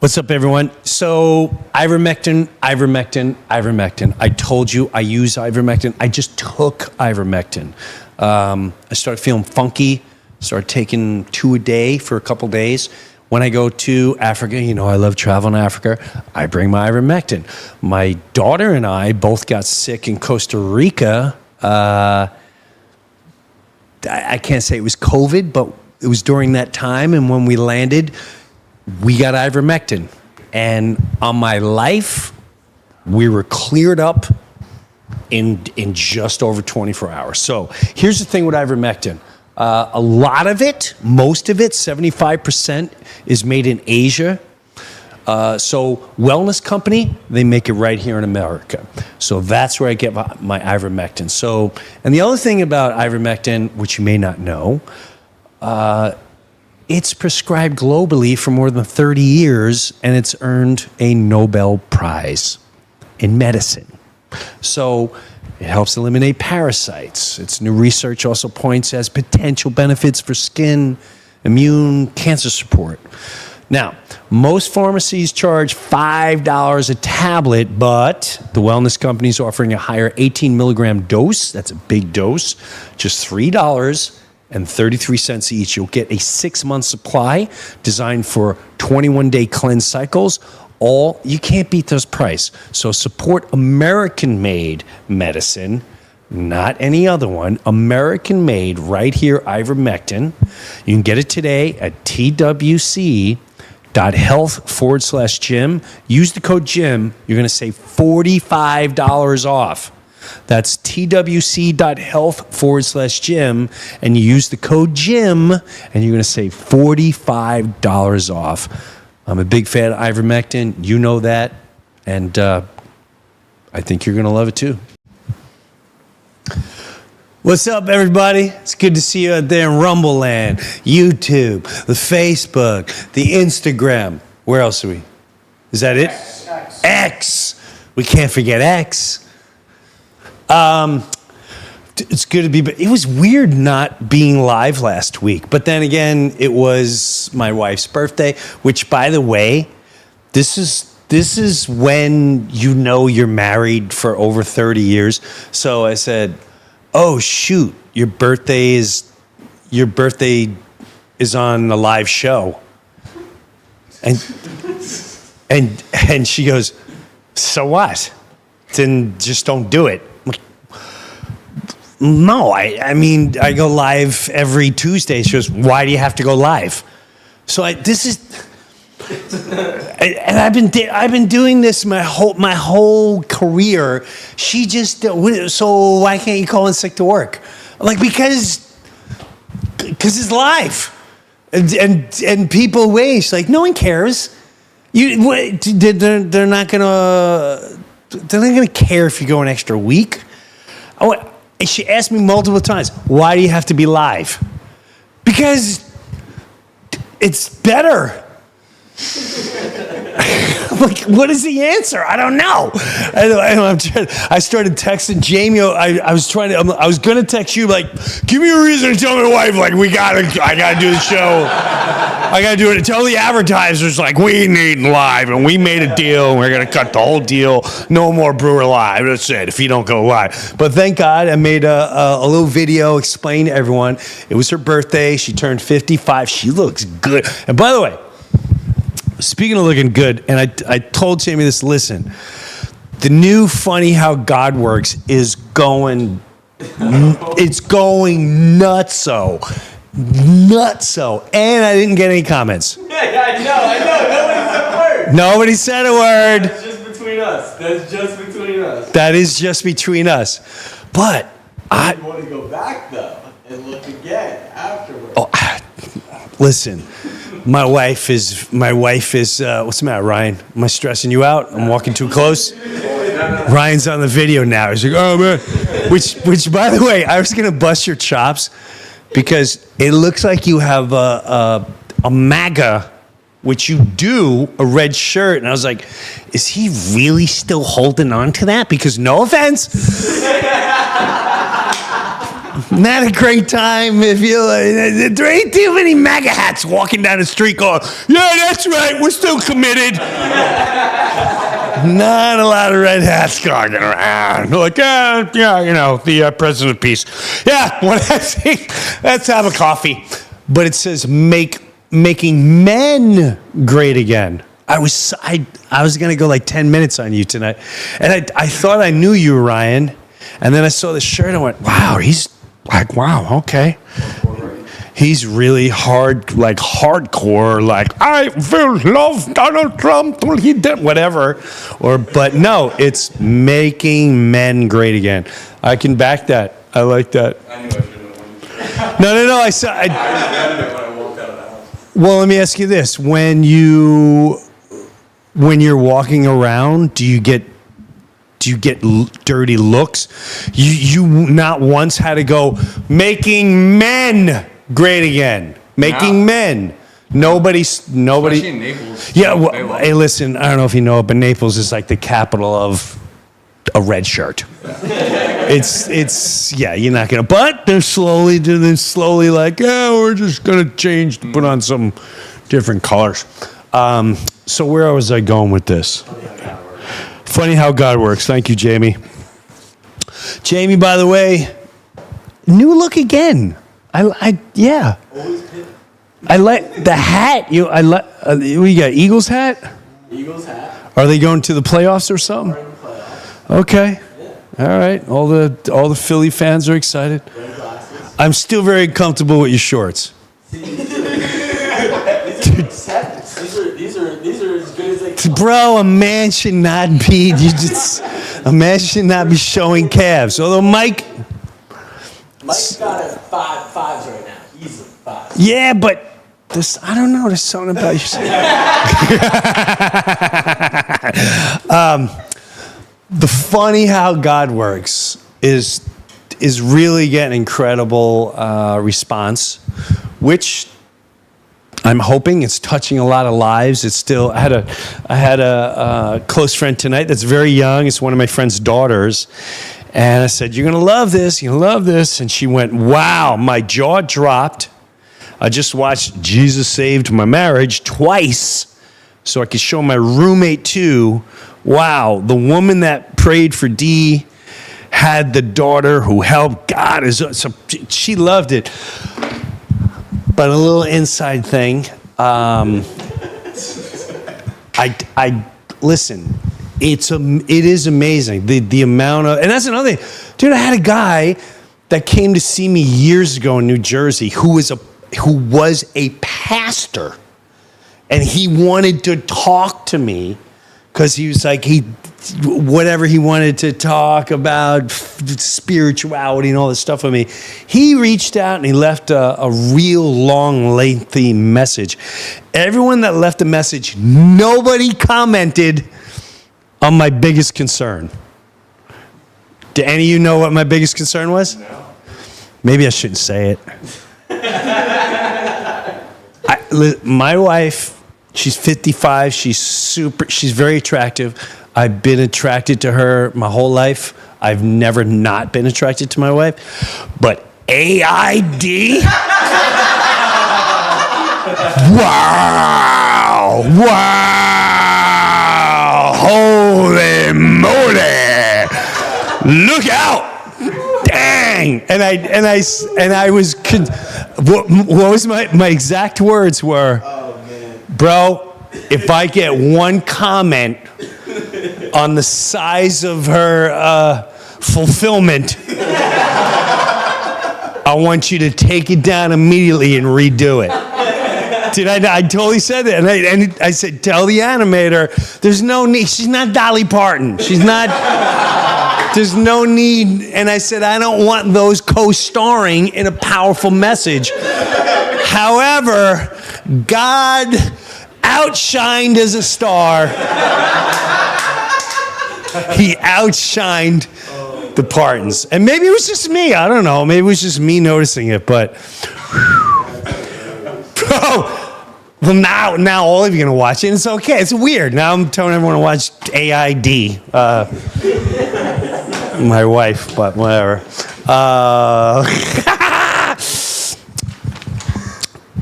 What's up, everyone? So, ivermectin. I told you I use ivermectin. I just took ivermectin. I started feeling funky, started taking 2 a day for a couple days. When I go to Africa, you know I love traveling to Africa, I bring my ivermectin. My daughter and I both got sick in Costa Rica. I can't say it was COVID, but it was during that time, and when we landed, we got ivermectin. And on my life, we were cleared up in just over 24 hours. So here's the thing with ivermectin. A lot of it, most of it, 75% is made in Asia. So Wellness Company, they make it right here in America. So that's where I get my ivermectin. So, and the other thing about ivermectin, which you may not know, it's prescribed globally for more than 30 years, and it's earned a Nobel Prize in medicine. So it helps eliminate parasites. Its new research also points as potential benefits for skin, immune, cancer support. Now, most pharmacies charge $5 a tablet, but the Wellness Company is offering a higher 18 milligram dose. That's a big dose, just $3.33 each. You'll get a 6-month supply designed for 21-day cleanse cycles. You can't beat those price. So support American-made medicine, not any other one. American-made, right here, ivermectin. You can get it today at twc.health/Jim. Use the code JIM. You're going to save $45 off. That's twc.health/Jim, and you use the code JIM, and you're going to save $45 off. I'm a big fan of ivermectin. You know that, and I think you're going to love it too. What's up, everybody? It's good to see you out there in Rumble Land, YouTube, the Facebook, the Instagram. Where else are we? Is that it? X. We can't forget X. It's good to be. It was weird not being live last week, but then again, it was my wife's birthday. Which, by the way, this is when you know you're married for over 30 years. So I said, "Oh shoot, your birthday is on a live show," and she goes, "So what? Then just don't do it." No, I mean, I go live every Tuesday. She goes, "Why do you have to go live?" So and I've been doing this my whole career. She just, so why can't you call in sick to work? Like, because it's live, and people wait. Like, no one cares. They're not gonna care if you go an extra week. And she asked me multiple times, "Why do you have to be live?" Because it's better. Like, what is the answer? I don't know. I started texting Jamie. I was going to text you, like, give me a reason to tell my wife, like, I got to do the show. I got to do it. Tell the advertisers, like, we need live, and we made a deal, and we're going to cut the whole deal. No more Breuer live. That's it, if you don't go live. But thank God I made a little video explaining to everyone. It was her birthday. She turned 55. She looks good. And by the way, speaking of looking good, and I told Jamie this, listen, the new Funny How God Works is going, it's going nutso. And I didn't get any comments. Yeah, I know. Nobody said a word. Nobody said a word. That's just between us. That is just between us. But I want to go back, though, and look again afterwards. Oh, listen. My wife is, what's the matter, Ryan? Am I stressing you out? I'm walking too close? Ryan's on the video now. He's like, oh, man. Which, by the way, I was going to bust your chops because it looks like you have a MAGA, which you do, a red shirt. And I was like, is he really still holding on to that? Because no offense. Not a great time if you. There ain't too many MAGA hats walking down the street going, "Yeah, that's right, we're still committed." Not a lot of red hats going around. Like, the president of peace. Yeah, let's have a coffee. But it says making men great again. I was gonna go like 10 minutes on you tonight, and I thought I knew you, Ryan, and then I saw the shirt and went, wow, he's like, wow, okay. He's really hardcore, like, I will love Donald Trump till he did whatever. But no, it's making men great again. I can back that. I like that. I knew I shouldn't have won. No. I read it when I walked out of the house. Well, let me ask you this: when you're walking around, do you get dirty looks? You not once had to go making men great again, making men. Nobody. Especially in Naples. Yeah. Well, hey, listen. I don't know if you know it, but Naples is like the capital of a red shirt. It's you're not gonna. But they're slowly like, we're just gonna change, put on some different colors. So where was I going with this? Funny how God works. Thank you, Jamie. Jamie, by the way, new look again. I like the hat. You got Eagles hat? Eagles hat. Are they going to the playoffs or something? Okay. Yeah. All right. All the Philly fans are excited. I'm still very comfortable with your shorts. These are as good as they come. Bro, a man should not be showing calves. Although Mike's got a fives right now. He's a 5. Yeah, but I don't know. There's something about you. The funny how God works is really getting incredible response, which I'm hoping it's touching a lot of lives. It's still. I had a close friend tonight that's very young. It's one of my friend's daughters, and I said, "You're gonna love this. You're gonna love this." And she went, "Wow!" My jaw dropped. I just watched Jesus Saved My Marriage twice, so I could show my roommate too. Wow, the woman that prayed for Dee had the daughter who helped God. So she loved it. But a little inside thing. I listen. It is amazing the amount of, and that's another thing, dude. I had a guy that came to see me years ago in New Jersey who was a pastor, and he wanted to talk to me because he was like whatever he wanted to talk about, spirituality and all this stuff with me. He reached out and he left a real long, lengthy message. Everyone that left a message, nobody commented on my biggest concern. Do any of you know what my biggest concern was? No. Maybe I shouldn't say it. My wife, she's 55. She's very attractive. I've been attracted to her my whole life. I've never not been attracted to my wife. But AID? Wow! Holy moly! Look out! Dang! And I was. What was my exact words were? Oh man, bro, if I get one comment on the size of her fulfillment, I want you to take it down immediately and redo it. Dude, I totally said that. And I said, tell the animator, there's no need. She's not Dolly Parton. She's not, there's no need. And I said, I don't want those co-starring in a powerful message. However, God outshined as a star. He outshined the Partons. And maybe it was just me. I don't know. Maybe it was just me noticing it. But, bro, well, now all of you are going to watch it. And it's okay. It's weird. Now I'm telling everyone to watch AID. My wife, but whatever.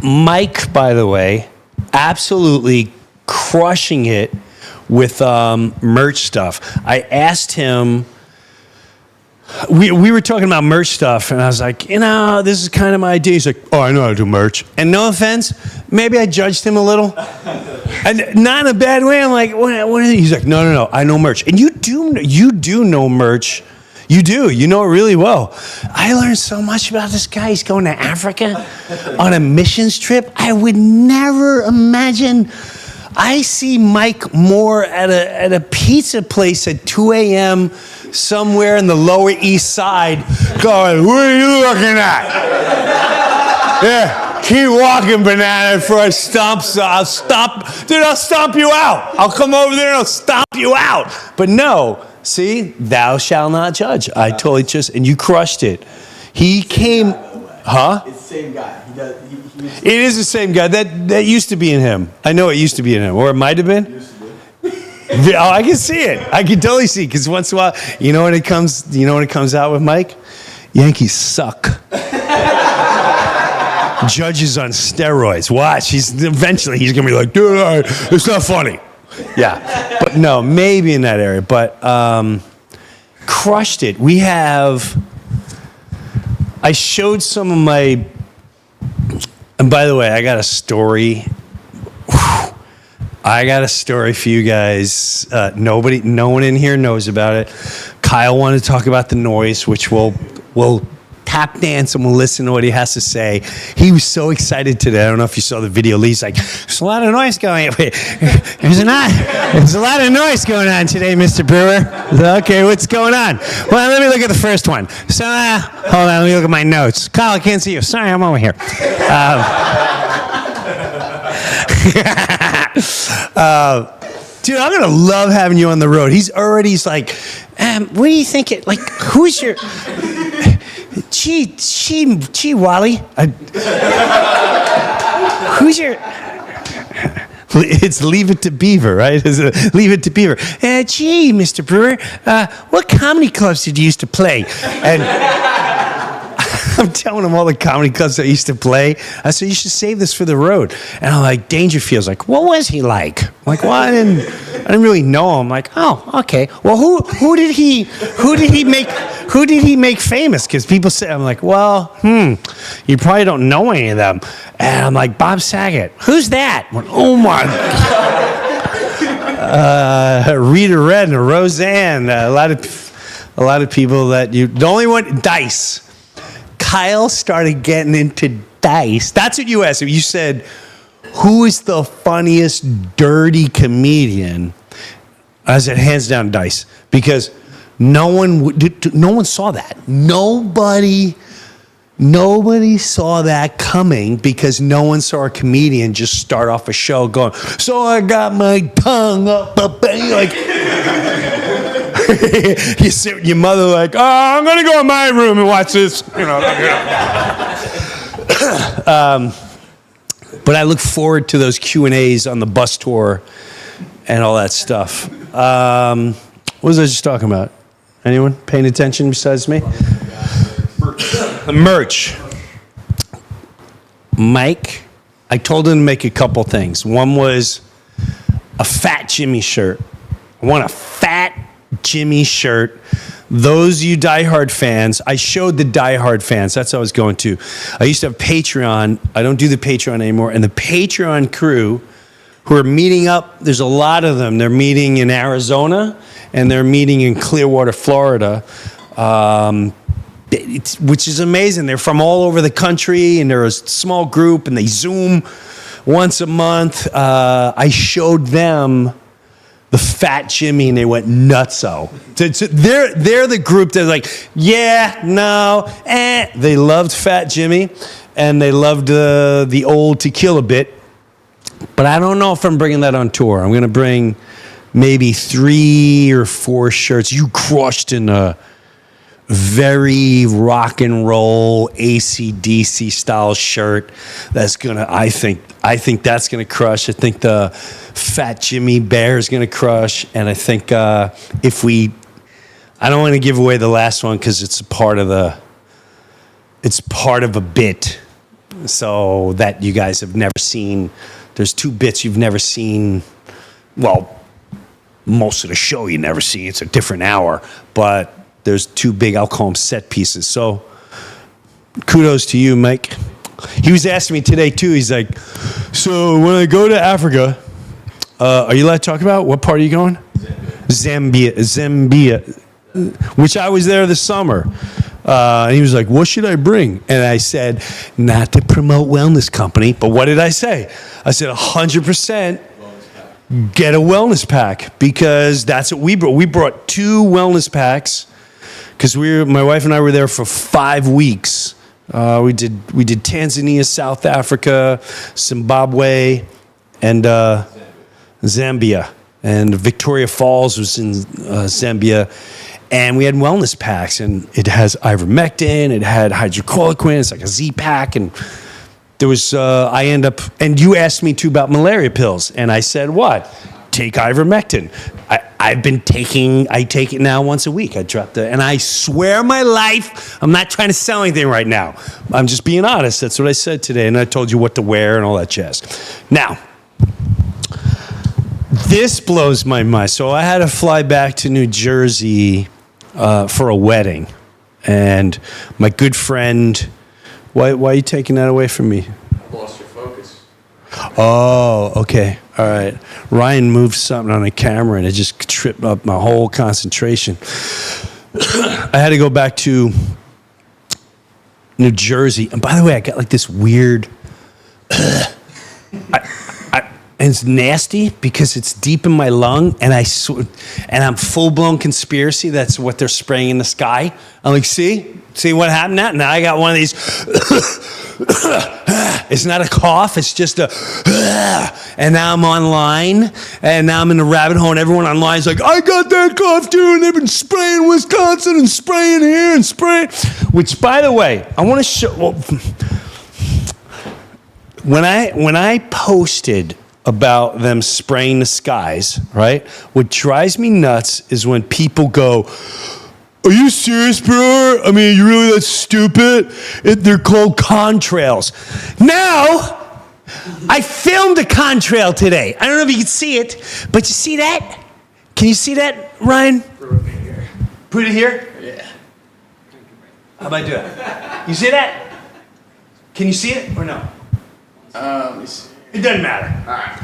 Mike, by the way, absolutely crushing it with merch stuff. I asked him, we were talking about merch stuff, and I was like, this is kind of my idea. He's like, oh, I know how to do merch. And no offense, maybe I judged him a little. And not in a bad way. I'm like, what is it? He's like, no, I know merch. And you do know merch. You know it really well. I learned so much about this guy. He's going to Africa on a missions trip. I would never imagine. I see Mike more at a pizza place at 2 a.m. somewhere in the Lower East Side going, what are you looking at? Yeah, keep walking, banana, before I I'll stomp you out. I'll come over there and I'll stomp you out. But no. See, thou shalt not judge. I totally and you crushed it. He came, huh? It's the same guy. It is the same guy. That used to be in him. I know it used to be in him, or it might have been. Oh, I can see it. I can totally see it, because once in a while, when it comes out with Mike, Yankees suck. Judges on steroids. Watch. Eventually he's gonna be like, dude, it's not funny. Yeah, but no, maybe in that area. But crushed it. I showed some of my, and by the way, I got a story. I got a story for you guys. No one in here knows about it. Kyle wanted to talk about the noise, which we'll tap dance and we'll listen to what he has to say. He was so excited today. I don't know if you saw the video. Lee's like, there's a lot of noise going on. There's a lot of noise going on today, Mr. Breuer. Okay, what's going on? Well, let me look at the first one. So, hold on, let me look at my notes. Kyle, I can't see you. Sorry, I'm over here. Dude, I'm gonna love having you on the road. He's like, what do you think? Like, who's your... Gee, Wally. Who's your... It's Leave It to Beaver, right? Leave It to Beaver. Gee, Mr. Breuer, what comedy clubs did you used to play? And I'm telling him all the comedy clubs I used to play. I said, you should save this for the road. And I'm like, Dangerfield's like, what was he like? I'm like, well, I didn't really know him. I'm like, oh, okay. Well, who did he make famous? Because people say, I'm like, well, you probably don't know any of them. And I'm like, Bob Saget. Who's that? I went, oh my God. Rita Red and Roseanne. A lot of people that the only one, Dice. Kyle started getting into Dice. That's what you asked him. You said, who is the funniest dirty comedian? I said, hands down, Dice. Because no one saw that. Nobody saw that coming, because no one saw a comedian just start off a show going, so I got my tongue up, like... You sit with your mother like, oh, I'm going to go in my room and watch this. But I look forward to those Q&As on the bus tour and all that stuff. What was I just talking about? Anyone paying attention besides me? The merch. Mike, I told him to make a couple things. One was a Fat Jimmy shirt. I want a Fat Jimmy shirt. Those of you diehard fans, I showed the diehard fans. That's what I was going to. I used to have Patreon. I don't do the Patreon anymore. And the Patreon crew who are meeting up, there's a lot of them. They're meeting in Arizona and they're meeting in Clearwater, Florida, which is amazing. They're from all over the country, and they're a small group, and they Zoom once a month. I showed them the Fat Jimmy, and they went nutso. They're the group that's like, yeah, no, They loved Fat Jimmy, and they loved the old tequila bit. But I don't know if I'm bringing that on tour. I'm going to bring maybe 3 or 4 shirts. You crushed in a very rock and roll AC/DC style shirt. That's gonna. I think that's gonna crush. I think the Fat Jimmy Bear is gonna crush. And I think I I don't want to give away the last one because it's part of a bit, so that you guys have never seen. There's 2 bits you've never seen. Well, most of the show you never see. It's a different hour, but there's 2 big, I'll call them set pieces. So kudos to you, Mike. He was asking me today too. He's like, so when I go to Africa, are you allowed to talk about what part are you going? Zambia, which I was there this summer. And he was like, what should I bring? And I said, not to promote wellness company, but what did I say? I said 100% get a wellness pack, because that's what we brought. We brought 2 wellness packs because my wife and I were there for 5 weeks. We did Tanzania, South Africa, Zimbabwe, and Zambia. And Victoria Falls was in Zambia. And we had wellness packs, and it has ivermectin, it had hydrochloroquine, it's like a Z-pack, and there was, and you asked me too about malaria pills, and I said, what? Take ivermectin. I take it now once a week. And I swear on my life, I'm not trying to sell anything right now. I'm just being honest. That's what I said today, and I told you what to wear and all that jazz. Now, this blows my mind. So I had to fly back to New Jersey for a wedding, and my good friend, why are you taking that away from me? I lost your focus. Oh, okay, all right. Ryan moved something on the camera, and it just tripped up my whole concentration. I had to go back to New Jersey, and by the way, I got like this weird. And it's nasty because it's deep in my lung, and I'm full-blown conspiracy. That's what they're spraying in the sky. I'm like, see what happened now? Now I got one of these. It's not a cough. It's just a. And now I'm online, and now I'm in the rabbit hole, and everyone online is like, I got that cough too, and they've been spraying Wisconsin and spraying here and spraying. Which, by the way, I want to show. Well, when I posted about them spraying the skies, right? What drives me nuts is when people go, are you serious, Breuer? I mean, are you really that stupid? They're called contrails. Now, I filmed a contrail today. I don't know if you can see it, but you see that? Can you see that, Ryan? Put it here? Yeah. How about I do it? You see that? Can you see it or no? Let me see. It doesn't matter. All right.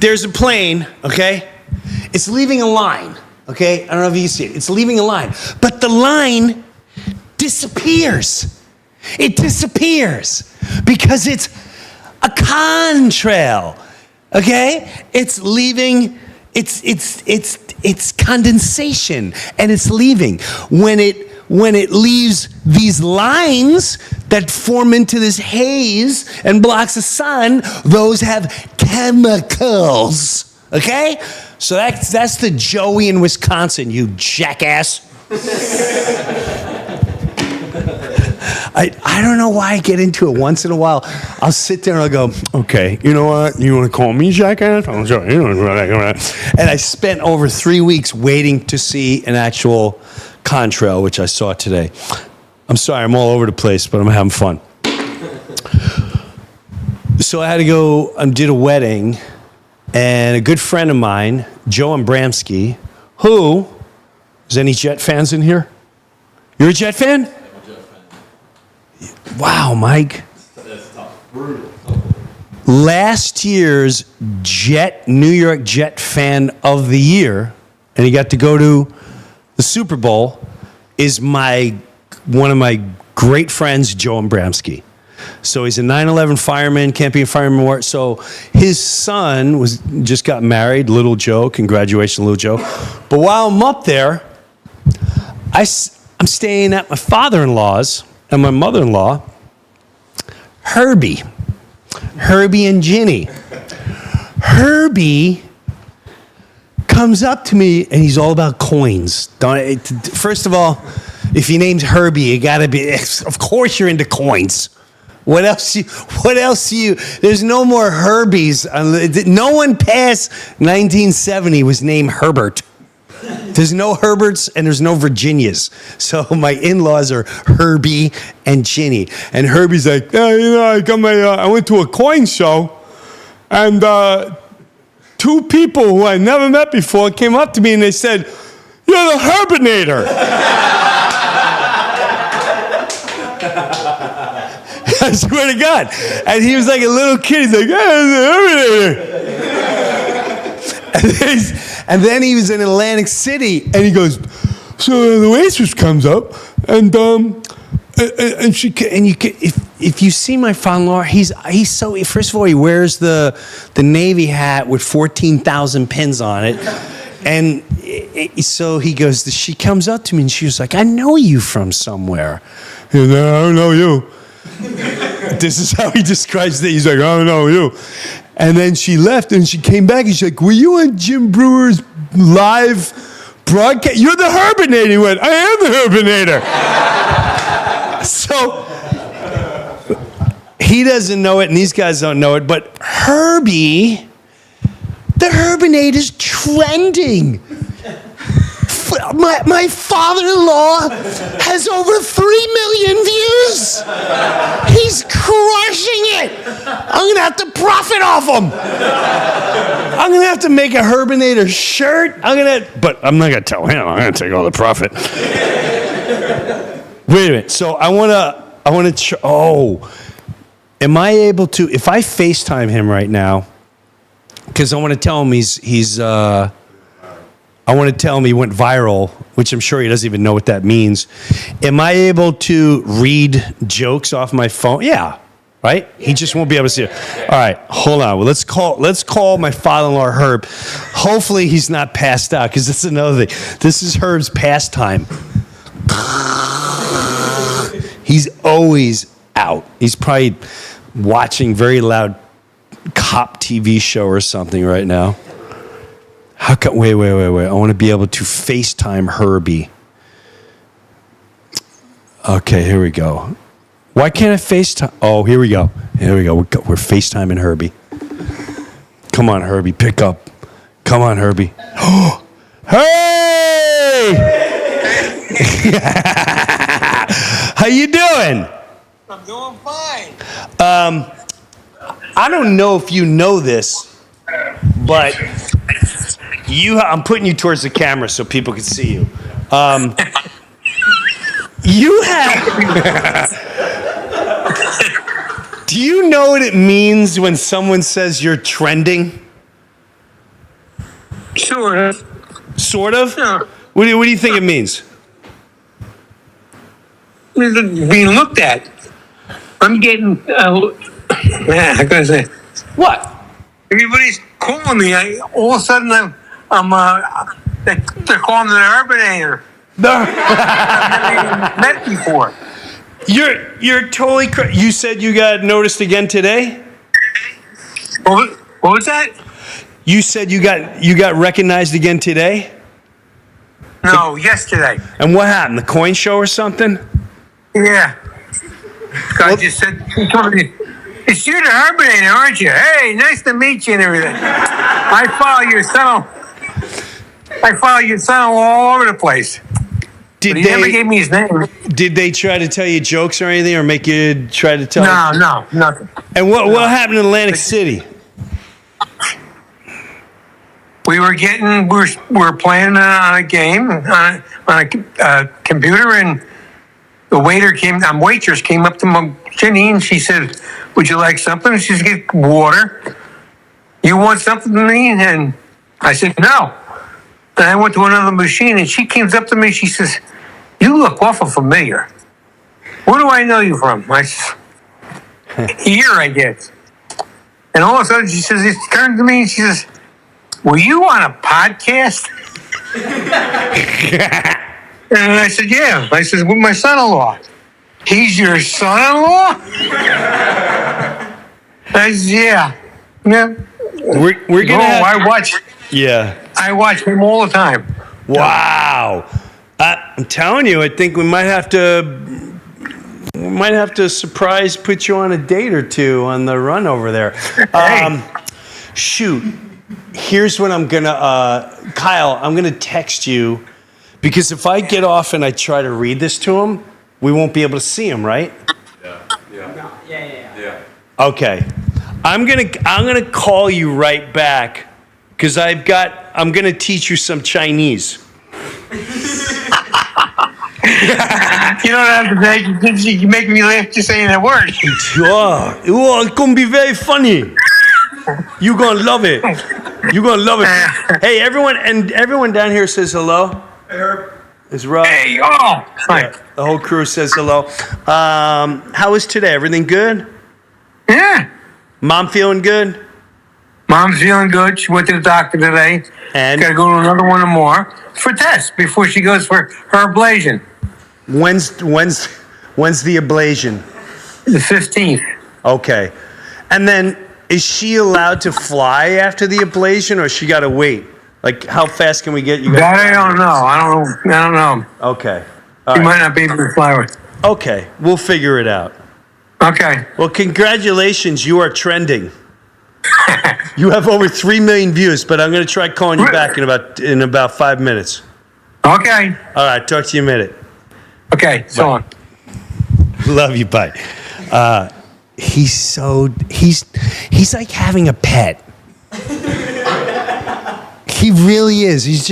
There's a plane, okay? It's leaving a line, okay? I don't know if you can see it. It's leaving a line. But the line disappears. It disappears because it's a contrail, okay? It's leaving, it's condensation, and it's leaving. When it leaves these lines that form into this haze and blocks the sun, those have chemicals, okay? So that's the Joey in Wisconsin, you jackass. I don't know why I get into it once in a while. I'll sit there and I'll go, okay, you know what? You want to call me jackass? And I spent over 3 weeks waiting to see an actual contrail, which I saw today. I'm sorry, I'm all over the place, but I'm having fun. So I had to go and did a wedding, and a good friend of mine, Joe Abramsky, who, is any Jet fans in here? You're a Jet fan? I'm a Jet fan. Wow, Mike. That's tough. Brutal. Last year's New York Jet fan of the year, and he got to go to the Super Bowl, is one of my great friends, Joe Abramsky. So he's a 9/11 fireman, Campion Fireman Award. So his son just got married, Little Joe. Congratulations, Little Joe. But while I'm up there, I'm staying at my father-in-law's and my mother-in-law, Herbie and Ginny. Herbie comes up to me, and he's all about coins. First of all, if your name's Herbie, you gotta be. Of course, you're into coins. What else? There's no more Herbies. No one past 1970 was named Herbert. There's no Herberts and there's no Virginias. So my in-laws are Herbie and Ginny. And Herbie's like, I went to a coin show, and 2 people who I never met before came up to me and they said, "You're the Herbanator." I swear to God. And he was like a little kid. He's like, "Hey, the Herbanator." And then he was in Atlantic City, and he goes, "So the waitress comes up, and if you see my father-in-law, he's so, first of all, he wears the Navy hat with 14,000 pins on it, and so he goes, she comes up to me and she was like, "I know you from somewhere." He goes, "I don't know you." This is how he describes it. He's like, "I don't know you." And then she left and she came back and she's like, "Were you on Jim Breuer's live broadcast? You're the Herbanator." He went, "I am the Herbanator." So he doesn't know it and these guys don't know it, but Herbie, the Herbanator's trending. My father-in-law has over 3 million views. He's crushing it. I'm going to have to profit off him. I'm going to have to make a Herbanator shirt. But I'm not going to tell him. I'm going to take all the profit. Wait a minute. So I want to, am I able to, if I FaceTime him right now, because I want to tell him I want to tell him he went viral, which I'm sure he doesn't even know what that means. Am I able to read jokes off my phone? Yeah, right? He just won't be able to see it. All right, hold on. Well, let's call my father-in-law Herb. Hopefully he's not passed out, because that's another thing. This is Herb's pastime. He's always out. He's probably watching very loud cop TV show or something right now. How come? Wait. I want to be able to FaceTime Herbie. Okay, here we go. Why can't I FaceTime? Oh, here we go. We're FaceTiming Herbie. Come on, Herbie, pick up. Come on, Herbie. Hey! How you doing? I'm doing fine. I don't know if you know this, but I'm putting you towards the camera so people can see you. You have. Do you know what it means when someone says you're trending? Sort of. Sort of? Yeah. What do you think it means? Being looked at. I'm getting. How can I say? What? Everybody's calling me. All of a sudden, they're calling me the Herbanator. I've never met before. You're totally correct. You said you got noticed again today? What was that? You said you got recognized again today? No, yesterday. And what happened? The coin show or something? Yeah. Guy just said, "It's you, the Herbanator, aren't you? Hey, nice to meet you," and everything. I follow your son all over the place. But he never gave me his name. Did they try to tell you jokes or anything, or make you try to tell? No, nothing. And what happened in Atlantic City? We were playing on a game on a computer, and the waitress came up to Jenny, and she said, "Would you like something?" And she said, "Get water." "You want something to me?" And I said, "No." Then I went to another machine, and she comes up to me. She says, "You look awful familiar. Where do I know you from?" I said, "Here, I guess." And all of a sudden, she turned to me, and she says, "Were you on a podcast?" And I said, "Yeah." I said, "With my son-in-law." "He's your son-in-law?" I said, "Yeah." We're gonna. I watch him all the time. Wow. I'm telling you, I think we might have to surprise put you on a date or two on the run over there. Hey. Shoot. here's what I'm gonna, Kyle, I'm gonna text you because if I get off and I try to read this to him, we won't be able to see him, right? Yeah. Okay. I'm gonna call you right back because I'm gonna teach you some Chinese. You don't have to make. You make me laugh just saying that word. Yeah. Oh, it's gonna be very funny. You gonna love it. You gonna love it. Hey, everyone down here says hello. Hey, Herb. It's Rob. Hey, oh, Yeah, the whole crew says hello. How was today? Everything good? yeah. Mom feeling good? Mom's feeling good. She went to the doctor today. And Got to go to another one or more for tests before she goes for her ablation. when's the ablation? The 15th. Okay. And then is she allowed to fly after the ablation or she got to wait? Like how fast can we get you guys? That I don't know. I don't know. Okay. She might not be able to fly with. Okay. We'll figure it out. Okay. Well, congratulations. You are trending. You have over 3 million views, but I'm going to try calling you back in about 5 minutes. Okay. All right. Talk to you in a minute. Okay. So Bye. on. Love you, bye. He's like having a pet. He really is. He's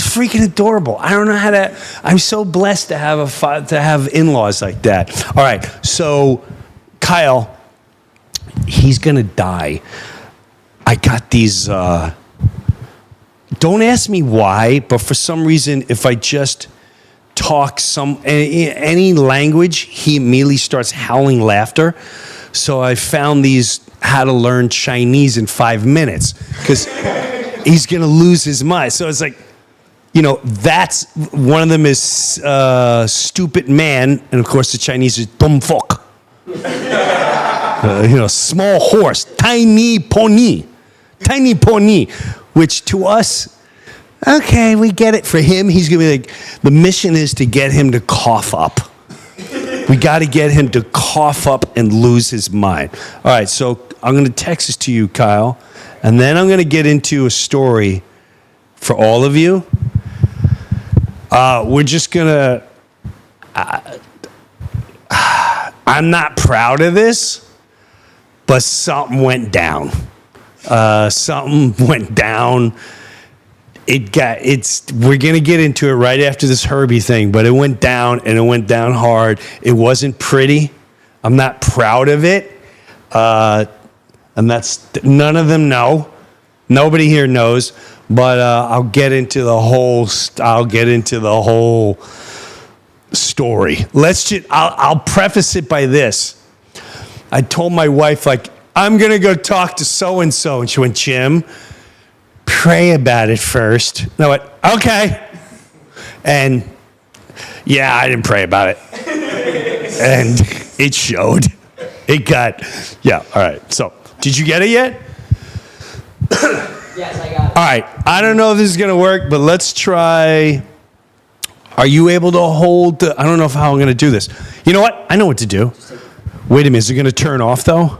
freaking adorable. I don't know how to. I'm so blessed to have in-laws like that. All right, so Kyle, he's gonna die. I got these. Don't ask me why, but for some reason, if I just talk any language, he immediately starts howling laughter. So I found these how to learn Chinese in 5 minutes because he's gonna lose his mind. So it's like, that's one of them is stupid man, and of course the Chinese is dum fuck. Small horse, tiny pony, which to us. Okay, we get it. For him, he's going to be like, the mission is to get him to cough up. We got to get him to cough up and lose his mind. All right, so I'm going to text this to you, Kyle, and then I'm going to get into a story for all of you. We're just going to... I'm not proud of this, but something went down. We're gonna get into it right after this Herbie thing, but it went down and it went down hard. It wasn't pretty. I'm not proud of it. And that's none of them know. Nobody here knows, but I'll get into the whole story. I'll preface it by this. I told my wife, I'm gonna go talk to so and so, and she went, Jim, pray about it first. And I went, okay. And yeah, I didn't pray about it. And it showed. All right. So, did you get it yet? Yes, I got it. All right. I don't know if this is going to work, but let's try. Are you able to hold I don't know how I'm going to do this. You know what? I know what to do. Wait a minute. Is it going to turn off, though?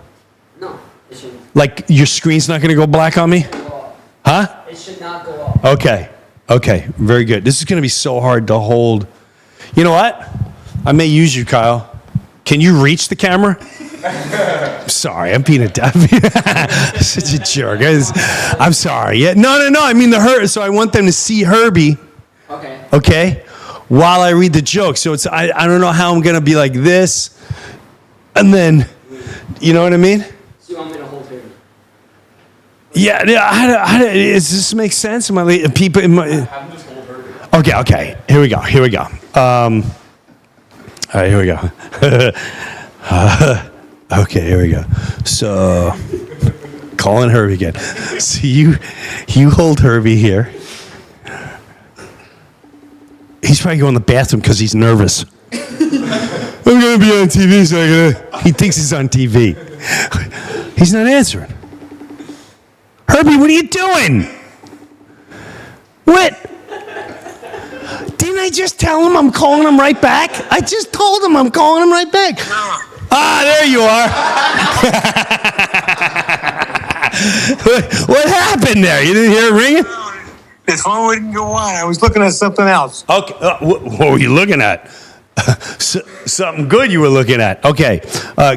No, it should Like, your screen's not going to go black on me? go off. Huh? It should not go off. Okay. Very good. This is going to be so hard to hold. You know what? I may use you, Kyle. Can you reach the camera? Sorry, I'm being such a jerk. I'm sorry. Yeah, no. I mean so I want them to see Herbie. Okay. Okay, while I read the joke. So I don't know how I'm gonna be like this, and then, you know what I mean? So you want me to hold her? Yeah. Does this make sense? Am I people? Have him just hold her. Okay. Here we go. All right. Here we go. Okay, here we go. So, calling Herbie again. So you hold Herbie here. He's probably going to the bathroom because he's nervous. I'm going to be on TV, so he thinks he's on TV. He's not answering. Herbie, what are you doing? What? Didn't I just tell him I'm calling him right back? I just told him I'm calling him right back. Ah, there you are. What happened there? You didn't hear it ringing? This phone wouldn't go on. I was looking at something else. Okay. What were you looking at? Something good you were looking at. Okay.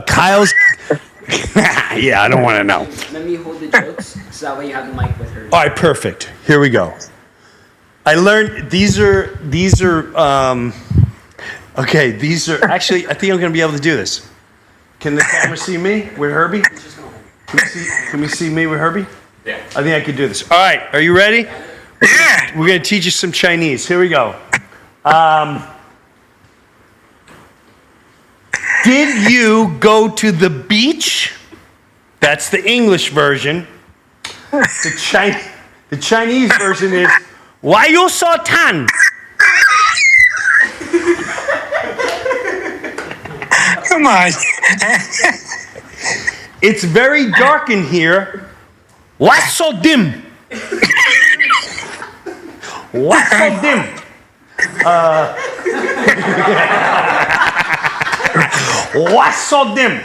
Kyle's. Yeah, I don't want to know. Let me hold the jokes so that way you have the mic with her. All right, perfect. Here we go. I learned these are okay, these are actually I think I'm going to be able to do this. Can the camera see me with Herbie? Can we see me with Herbie? Yeah. I think I could do this. All right, are you ready? Yeah. We're going to teach you some Chinese. Here we go. Did you go to the beach? That's the English version. The Chinese version is, why you so tan? Come on. It's very dark in here. What's so dim? What's so dim? What's so dim?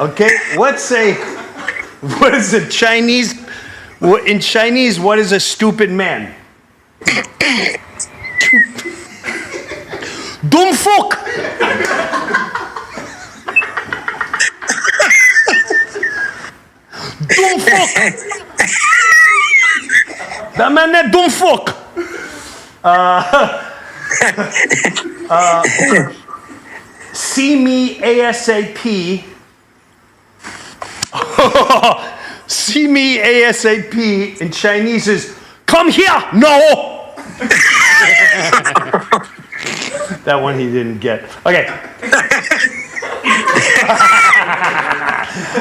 Okay, what is a Chinese, in Chinese, what is a stupid man? Dum fuck! Dum fuck! That man that dum fuck! See me ASAP. See me ASAP in Chinese is come here. No. That one he didn't get. Okay.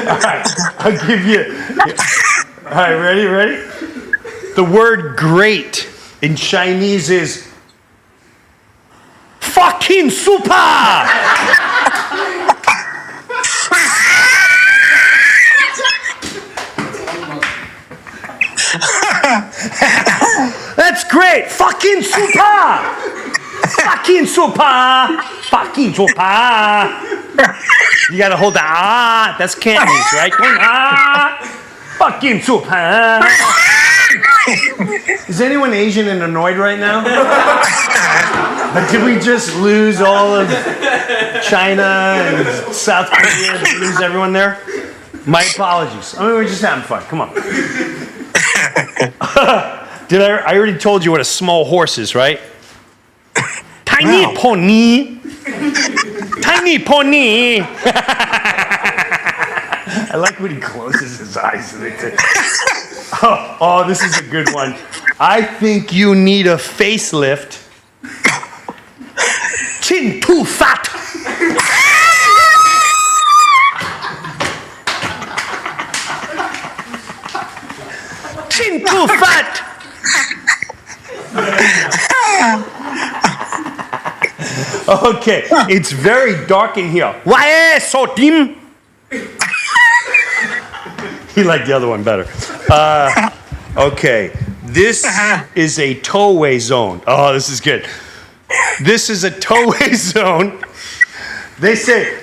All right. I'll give you. All right. Ready? The word great in Chinese is fucking super. That's great. Fucking super. Fucking super. Fucking super. You gotta hold the ah. That's Cantonese, right? Fucking super. Is anyone Asian and annoyed right now? Did we just lose all of China and South Korea? Did we lose everyone there? My apologies. I mean, we're just having fun. Come on. I already told you what a small horse is, right? Tiny pony. Tiny pony. I like when he closes his eyes. Oh, this is a good one. I think you need a facelift. Chin too fat. Chin too fat. Okay, it's very dark in here. Why so dim? He liked the other one better. Okay, this is a tow-away zone. Oh, this is good. This is a tow-away zone. They say,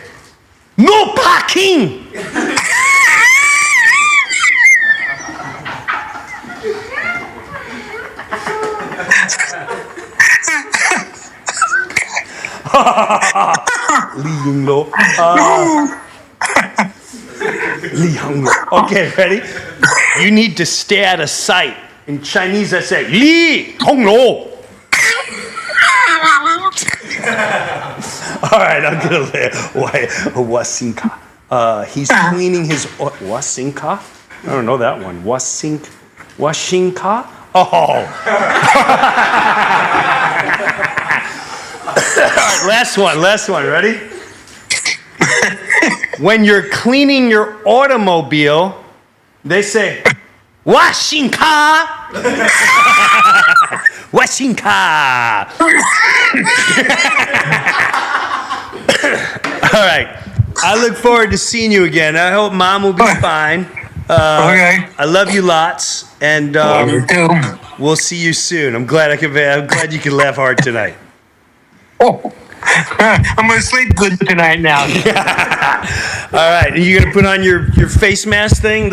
no parking. Li Yinglo. Li Yinglo. Okay, ready? You need to stay out of sight. In Chinese, I say, Li Yinglo. All right, I'm gonna live. Wasinka. He's cleaning his wasinka. I don't know that one. Washinka. Oh. All right, last one. Ready? When you're cleaning your automobile, they say, Washinka. Washinka. All right. I look forward to seeing you again. I hope Mom will be fine. Okay. I love you lots, and You too. we'll see you soon. I'm glad you could laugh hard tonight. Oh. I'm gonna sleep good tonight now. All right. Are you gonna put on your face mask thing?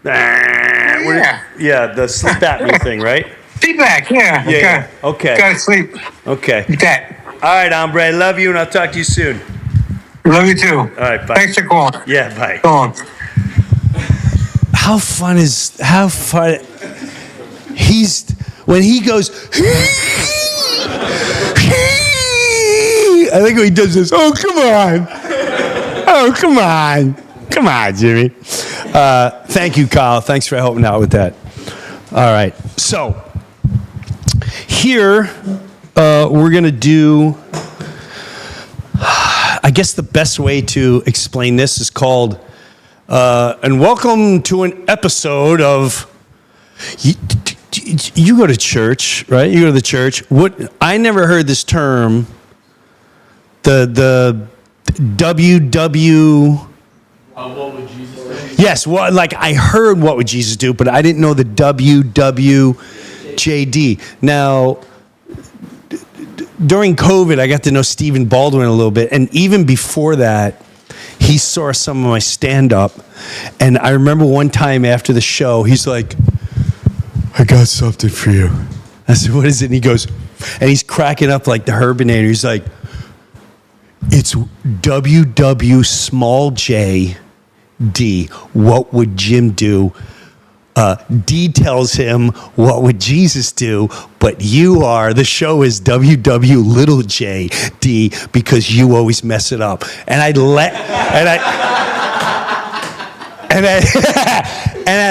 Yeah, the sleep apnea thing, right? Feedback, yeah. Yeah. Okay. Gotta sleep. Okay. That. All right, Hombre. Love you, and I'll talk to you soon. Love you too. All right, bye. Thanks for calling. Yeah, bye. Go on. How fun? When he goes, I think when he does this, oh, come on, Jimmy. Thank you, Kyle. Thanks for helping out with that. All right, so here we're going to do, I guess the best way to explain this is called, and welcome to an episode of, you go to church, right? You go to the church. I never heard this term, the WW. What would Jesus do? Yes, well, like I heard what would Jesus do, but I didn't know the WWJD. Now, during COVID, I got to know Stephen Baldwin a little bit, and even before that, he saw some of my stand-up, and I remember one time after the show, he's like, I got something for you. I said, what is it? And he goes, and he's cracking up like the Herbanator. He's like, it's WW small J D. What would Jim do? D tells him, what would Jesus do? But the show is WW little J D because you always mess it up. And I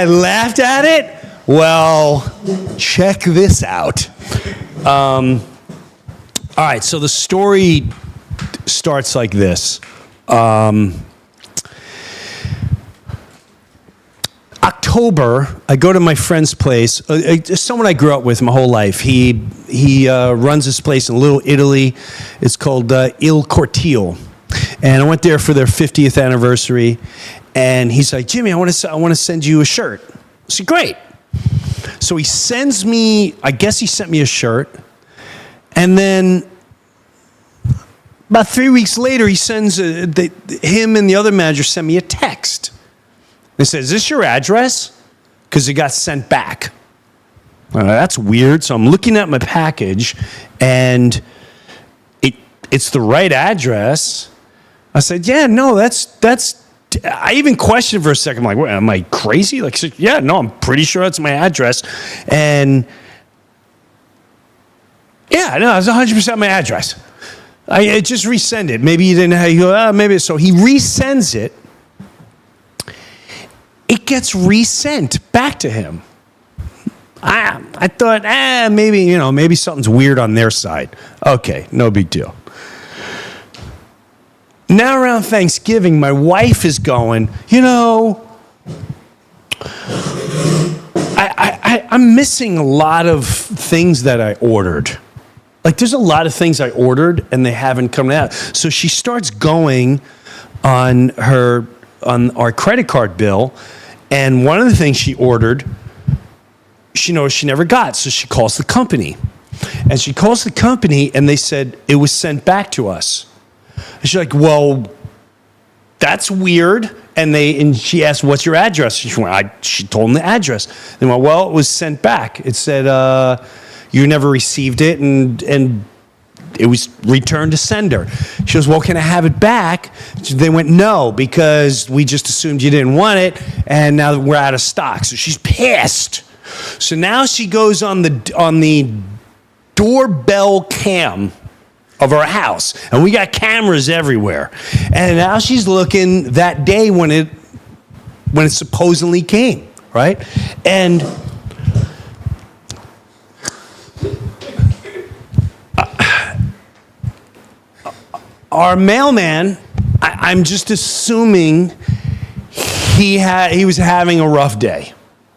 laughed at it. Well, check this out. All right, so the story starts like this. October, I go to my friend's place. Someone I grew up with my whole life. He runs this place in Little Italy. It's called Il Cortile, and I went there for their 50th anniversary. And he's like, Jimmy, I want to send you a shirt. I said, great. So he sends me. I guess he sent me a shirt, and then about 3 weeks later, he sends him and the other manager send me a text. They said, is this your address? Because it got sent back. That's weird. So I'm looking at my package, and it's the right address. I said, yeah, no, that's. I even questioned for a second. I'm like, what, am I crazy? Like, yeah, no, I'm pretty sure that's my address. And yeah, no, it's 100% my address. I just resend it. Maybe you didn't have, you go, maybe. So he resends it. It gets resent back to him. I thought, maybe something's weird on their side. Okay, no big deal. Now around Thanksgiving, my wife is going, I'm missing a lot of things that I ordered. Like, there's a lot of things I ordered and they haven't come out. So she starts going on our credit card bill, and one of the things she ordered, she knows she never got. So she calls the company. And she calls the company, and they said it was sent back to us. And she's like, well, that's weird. And she asked, what's your address? She told them the address. They went, well, it was sent back. It said, you never received it, and it was returned to sender. She goes, well, can I have it back? They went, no, because we just assumed you didn't want it, and now we're out of stock. So she's pissed. So now she goes on the doorbell cam of our house, and we got cameras everywhere. And now she's looking that day when it supposedly came, right? And our mailman, I'm just assuming he was having a rough day,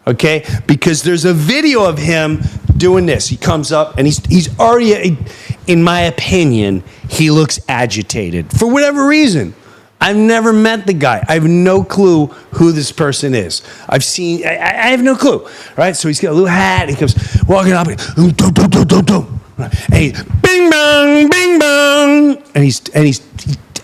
okay? Because there's a video of him doing this. He comes up, and he's already, in my opinion, he looks agitated for whatever reason. I've never met the guy. I have no clue who this person is. I have no clue, right? So he's got a little hat, and he comes walking up, and he bing bong, and he's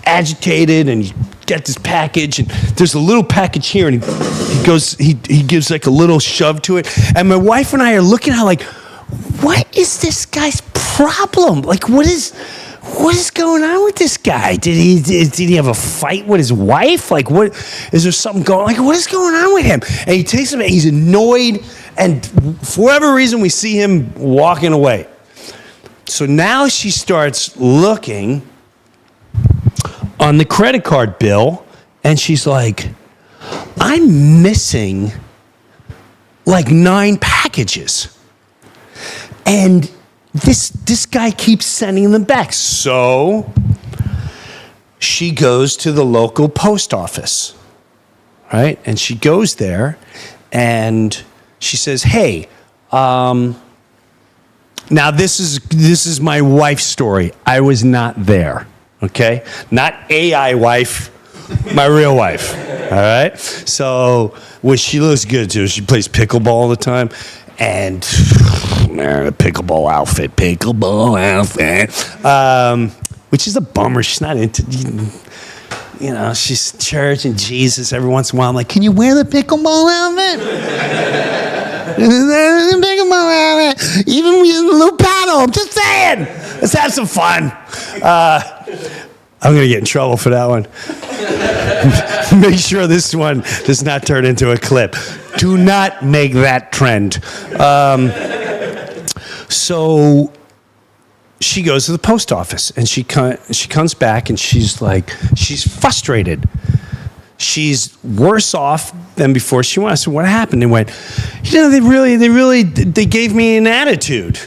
agitated, and he's got this package, and there's a little package here, and he gives like a little shove to it. And my wife and I are looking at like, what is this guy's problem? Like, what is going on with this guy? Did he have a fight with his wife? Like, what is there something going? Like, what is going on with him? And he takes him. He's annoyed, and for whatever reason, we see him walking away. So now she starts looking on the credit card bill, and she's like, I'm missing like 9 packages. And this guy keeps sending them back. So she goes to the local post office, right? And she goes there, and she says, hey, now this is my wife's story. I was not there, okay? Not AI wife, my real wife, all right? So, well, she looks good too. She plays pickleball all the time. And man, a pickleball outfit, which is a bummer. She's not into, she's church and Jesus every once in a while. I'm like, can you wear the pickleball outfit? Pickleball outfit, even with a little paddle. I'm just saying, let's have some fun. I'm gonna get in trouble for that one. Make sure this one does not turn into a clip. Do not make that trend. So she goes to the post office, and she comes back, and she's frustrated. She's worse off than before she went. I said, what happened? They went, they gave me an attitude.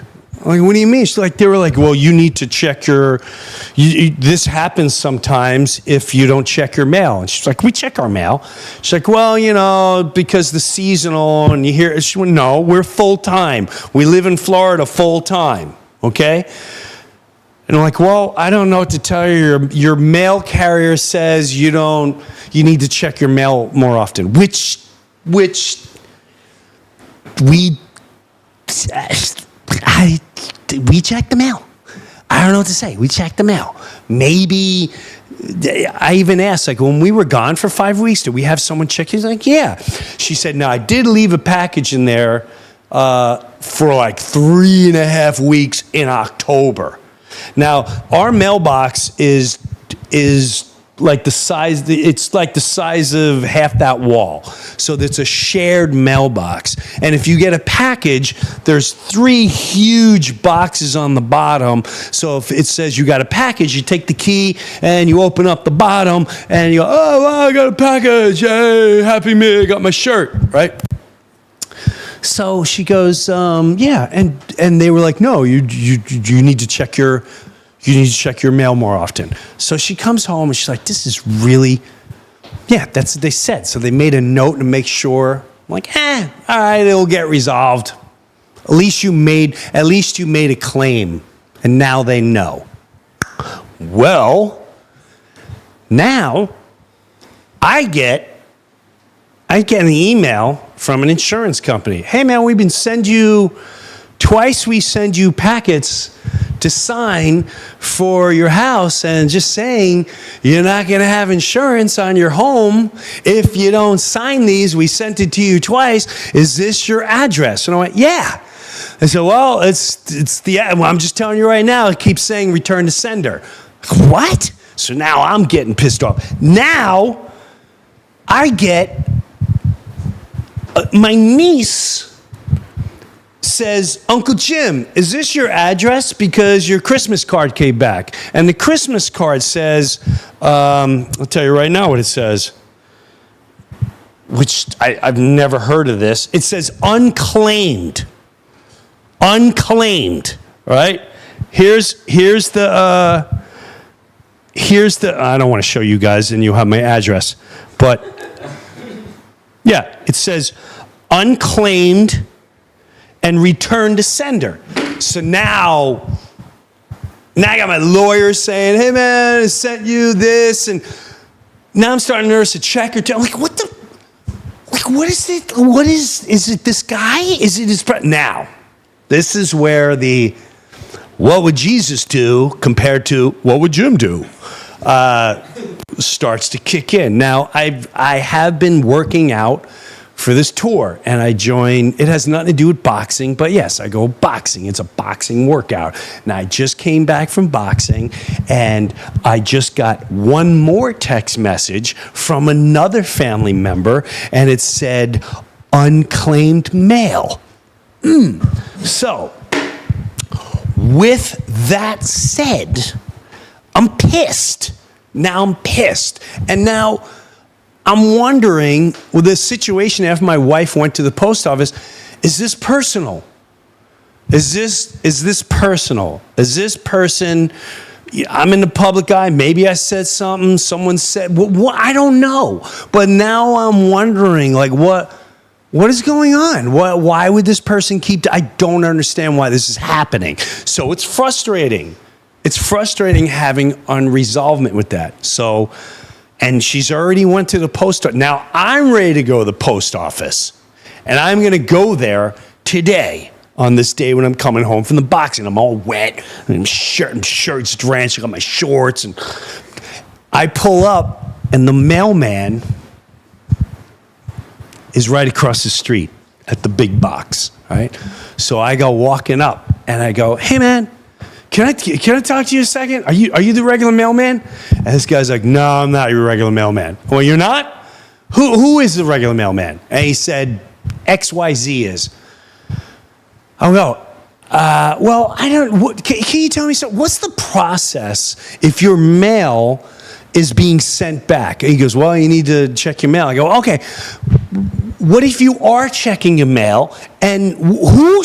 I'm like, what do you mean? They were like, well, you need to check this happens sometimes if you don't check your mail. And she's like, we check our mail. She's like, well, because the seasonal, and you hear, she went, no, we're full time. We live in Florida full time, okay? And I'm like, well, I don't know what to tell you. Your mail carrier says you need to check your mail more often, which we check the mail. I don't know what to say. We check the mail. Maybe, I even asked, like, when we were gone for 5 weeks, did we have someone check? He's like, yeah. She said, no, I did leave a package in there for like 3.5 weeks in October. Now, our mailbox is like the size, it's like the size of half that wall. So it's a shared mailbox. And if you get a package, there's 3 huge boxes on the bottom. So if it says you got a package, you take the key and you open up the bottom and you go, oh, wow, I got a package. Hey, happy me, I got my shirt, right? So she goes, yeah. And they were like, no, you need to check your mail more often. So she comes home and she's like, this is really, yeah, that's what they said. So they made a note to make sure. I'm like, all right, it'll get resolved. At least you made a claim, and now they know. Well, now I get an email from an insurance company. Hey man, we send you packets to sign for your house, and just saying you're not going to have insurance on your home if you don't sign these. We sent it to you twice. Is this your address? And I went, yeah. I said, well, I'm just telling you right now, it keeps saying return to sender. What? So now I'm getting pissed off. Now I get my niece says, Uncle Jim, is this your address? Because your Christmas card came back. And the Christmas card says, I'll tell you right now what it says, which I've never heard of this. It says unclaimed. Unclaimed, right? Here's the, I don't want to show you guys, and you have my address. But, yeah, it says unclaimed and return to sender. So now I got my lawyer saying, hey man, I sent you this, and now I'm starting to notice a check or two. I'm like, what is it? Is it this guy? Is it his now, this is where what would Jesus do compared to what would Jim do? starts to kick in. Now, I have been working out for this tour, and I joined. It has nothing to do with boxing, but yes, I go boxing. It's a boxing workout. Now, I just came back from boxing, and I just got one more text message from another family member, and it said, unclaimed mail. So, with that said, I'm pissed. Now I'm pissed. And now I'm wondering, with this situation after my wife went to the post office, is this personal? Is this personal? Is this person, I'm in the public eye, maybe I said something, someone said, what, I don't know. But now I'm wondering, like, what is going on? Why would this person I don't understand why this is happening. So it's frustrating. It's frustrating having unresolvement with that. So, and she's already went to the post office. Now I'm ready to go to the post office. And I'm going to go there today on this day when I'm coming home from the boxing. I'm all wet. And shirt's drenched. I got my shorts. And I pull up, and the mailman is right across the street at the big box, right? So I go walking up, and I go, hey, man, can I talk to you a second? Are you the regular mailman? And this guy's like, no, I'm not your regular mailman. Well, you're not? Who is the regular mailman? And he said, XYZ is. I go, well, I don't, can you tell me something? What's the process if your mail is being sent back? And he goes, well, you need to check your mail. I go, okay. What if you are checking your mail, and who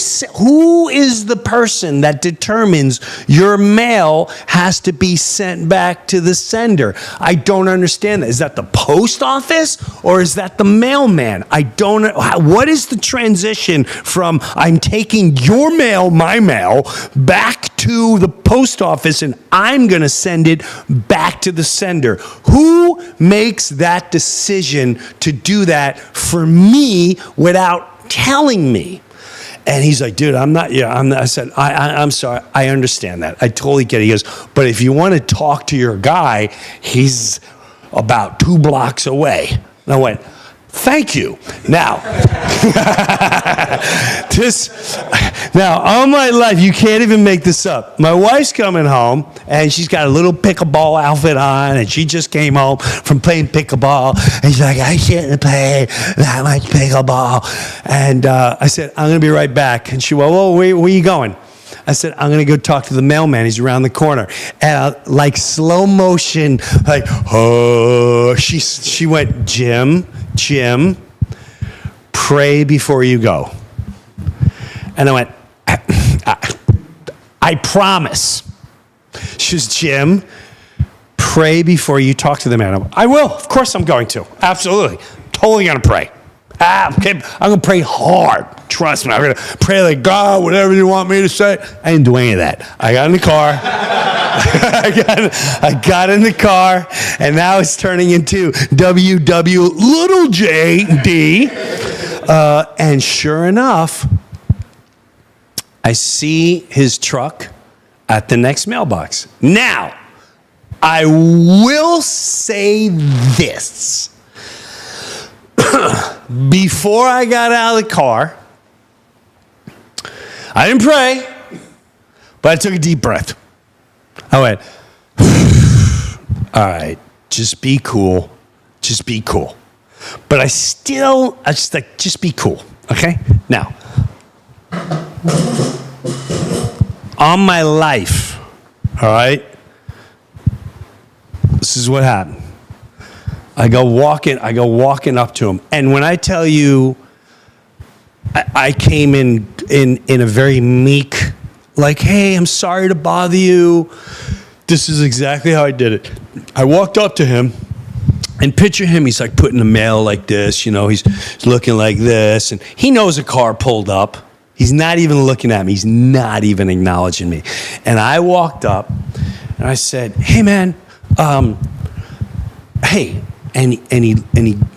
is the person that determines your mail has to be sent back to the sender? I don't understand that. Is that the post office, or is that the mailman? I don't know. What is the transition from I'm taking your mail, my mail, back to the post office, and I'm going to send it back to the sender? Who makes that decision to do that for me without telling me? And he's like, dude, I'm not. I said, I'm sorry. I understand that. I totally get it. He goes, but if you want to talk to your guy, he's about 2 blocks away. And I went, thank you. Now, all my life, you can't even make this up. My wife's coming home, and she's got a little pickleball outfit on, and she just came home from playing pickleball, and she's like, I shouldn't play that much pickleball. And I said, I'm going to be right back. And she went, well, where are you going? I said, I'm going to go talk to the mailman. He's around the corner. And like slow motion, like, oh, she went, Jim, pray before you go. And I went, I promise. She says, Jim, pray before you talk to the man. I will. Of course I'm going to. Absolutely. Totally going to pray. Okay. I'm going to pray hard. Trust me. I'm going to pray like, God, whatever you want me to say. I didn't do any of that. I got in the car. I got in the car, and now it's turning into WW little JD. And sure enough, I see his truck at the next mailbox. Now, I will say this. Before I got out of the car, I didn't pray, but I took a deep breath. I went, all right, just be cool. Just be cool. But I just like, just be cool, okay? Now, on my life, all right, this is what happened. I go walking up to him. And when I tell you, I came in a very meek, like, hey, I'm sorry to bother you. This is exactly how I did it. I walked up to him, and picture him, he's like putting the mail like this, he's looking like this, and he knows a car pulled up. He's not even looking at me. He's not even acknowledging me. And I walked up, and I said, hey, man, hey. And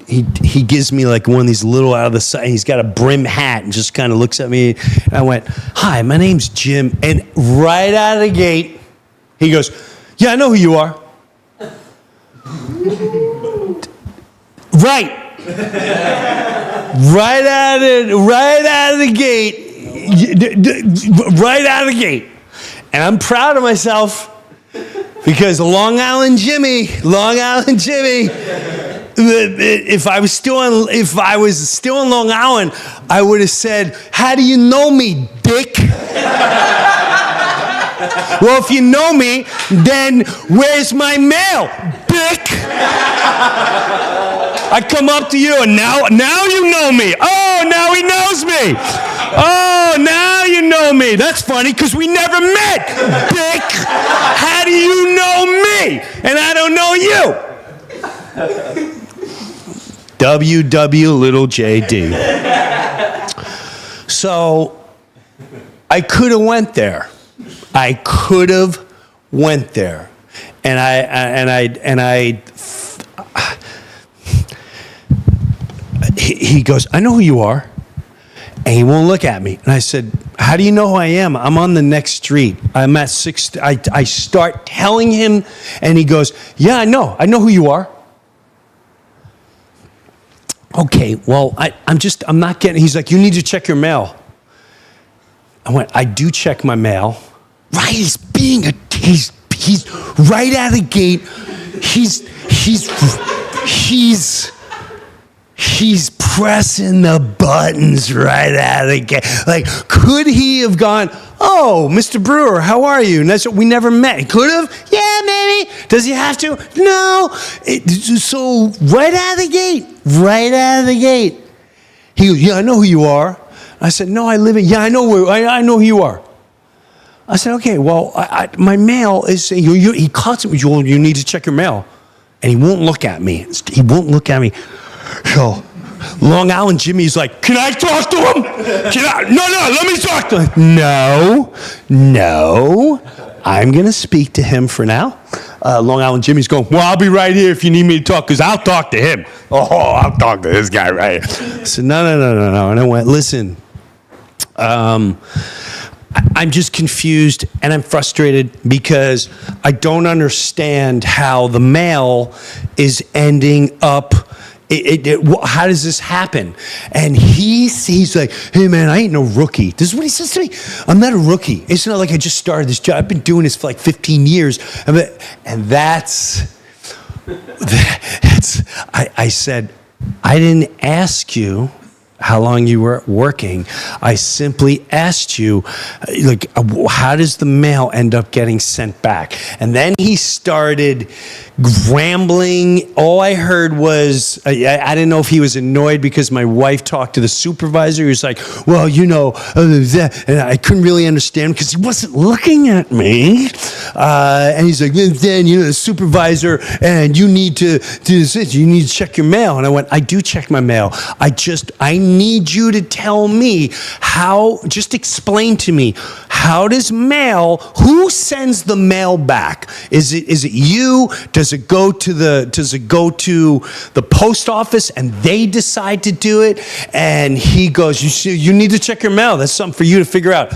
he gives me like one of these little out of the side. He's got a brim hat and just kind of looks at me. And I went, hi, my name's Jim. And right out of the gate, he goes, yeah, I know who you are. Right. Right out of the gate. Right out of the gate. And I'm proud of myself because Long Island Jimmy, if I was still in Long Island, I would have said, "How do you know me, dick?" Well, if you know me, then where's my mail, dick? I come up to you and now you know me. Oh, now he knows me. Oh, now you know me. That's funny because we never met, dick. How do you know me and I don't know you? WW little JD. So I could have went there. And he goes, "I know who you are." And he won't look at me. And I said, "How do you know who I am? I'm on the next street. I'm at 6th. I start telling him, and he goes, "Yeah, I know who you are." Okay, well, I'm not getting, he's like, "You need to check your mail." I went, "I do check my mail." Right, he's right out of the gate. He's pressing the buttons right out of the gate. Like, could he have gone, "Oh, Mr. Breuer, how are you?" And that's what we never met. He could have. Yeah, maybe. Does he have to? No. So right out of the gate. He goes, "Yeah, I know who you are." I said, "No, I live in." "Yeah, I know who you are." I said, "Okay, well, my mail is," he calls me, "You need to check your mail." And he won't look at me. So Long Island Jimmy's like, "Can I talk to him? No, let me talk to him." No, I'm going to speak to him for now. Long Island Jimmy's going, "Well, I'll be right here if you need me to talk, because I'll talk to him." "Oh, I'll talk to this guy right here." I said, no. And I went, "Listen, I'm just confused and I'm frustrated because I don't understand how the mail is ending up. How does this happen?" And he's like, "Hey man, I ain't no rookie." This is what he says to me. "I'm not a rookie. It's not like I just started this job. I've been doing this for like 15 years. And that's I said, "I didn't ask you how long you were working. I simply asked you, like, how does the mail end up getting sent back?" And then he started rambling. All I heard was, I didn't know if he was annoyed because my wife talked to the supervisor. He was like, "Well, and I couldn't really understand because he wasn't looking at me. And he's like, "Then, the supervisor, and you need to do this, you need to check your mail." And I went, "I do check my mail. I need you to tell me just explain to me, who sends the mail back? Is it you? Does it go to the post office and they decide to do it?" And he goes, you need to check your mail. That's something for you to figure out."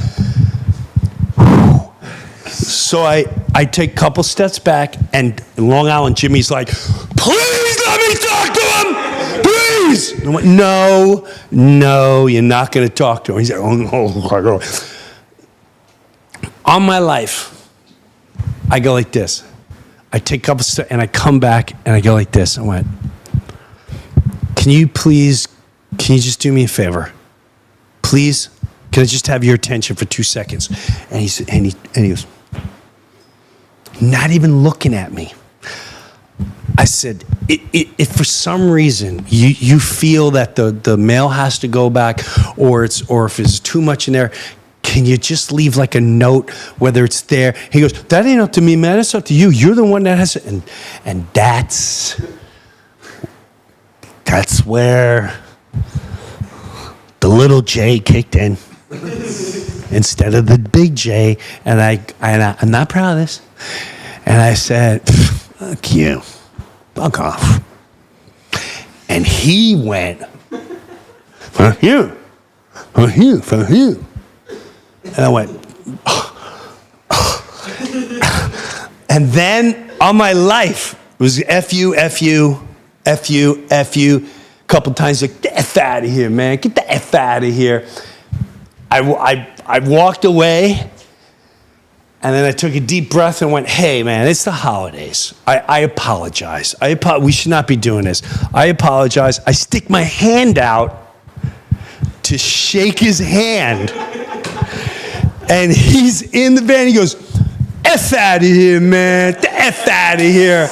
So I take a couple steps back, and Long Island Jimmy's like, "Please let me talk to him, please." And I went, No, you're not going to talk to him. He said, "Oh, no." On my life, I go like this. I take a couple steps, and I come back, and I go like this. I went, can you just do me a favor? Please? Can I just have your attention for 2 seconds? And he goes, not even looking at me. I said, if for some reason you feel that the mail has to go back, or if there's too much in there, can you just leave like a note, whether it's there? He goes, "That ain't up to me, man. It's up to you. You're the one that has it." And that's where the little J kicked in instead of the big J. And I'm not proud of this. And I said, "Fuck you. Fuck off." And he went, "Fuck you. Fuck you. Fuck you." And I went, and then on my life, It was F you, F you, F you, F you. A couple times, like, get the F out of here, man. Get the F out of here. I walked away, and then I took a deep breath and went, hey, man, it's the holidays. I apologize. We should not be doing this. I apologize. I stick my hand out to shake his hand. And he's in the van. He goes, F out of here, man. Get the F out of here.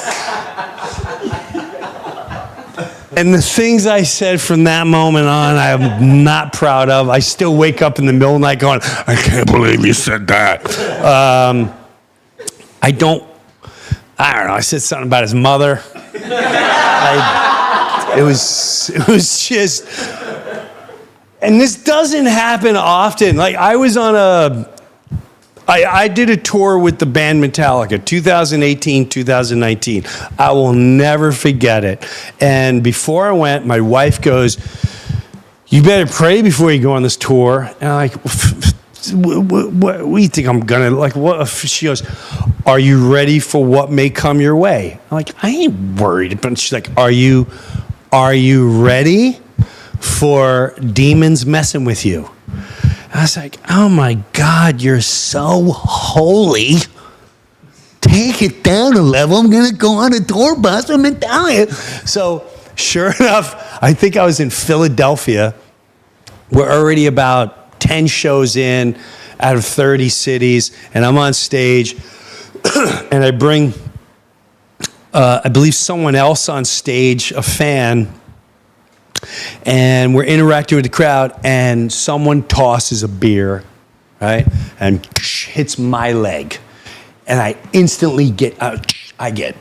And the things I said from that moment on, I'm not proud of. I still wake up in the middle of the night going, I can't believe you said that. I don't know. I said something about his mother. It was just, and this doesn't happen often. Like, I was on I did a tour with the band Metallica, 2018, 2019. I will never forget it. And before I went, my wife goes, you better pray before you go on this tour. And I'm like, what do you think I'm going to, like, what? She goes, are you ready for what may come your way? I'm like, I ain't worried. But she's like, are you ready for demons messing with you? I was like, oh my God, you're so holy. Take it down a level. I'm going to go on a tour bus with Metallica. So sure enough, I think I was in Philadelphia. We're already about 10 shows in out of 30 cities, and I'm on stage, and I bring, I believe, someone else on stage, a fan, and we're interacting with the crowd, and someone tosses a beer, right, and hits my leg, and I instantly get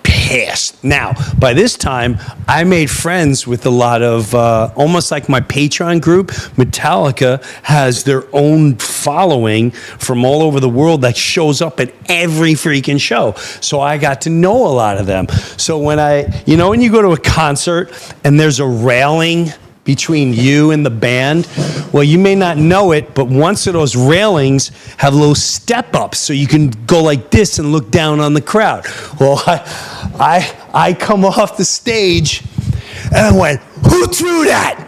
pissed. Now, by this time, I made friends with a lot of, almost like my Patreon group. Metallica has their own following from all over the world that shows up at every freaking show. So I got to know a lot of them. So when when you go to a concert and there's a railing between you and the band, well, you may not know it, but once of those railings have little step-ups, so you can go like this and look down on the crowd. Well, I come off the stage, and I went, who threw that?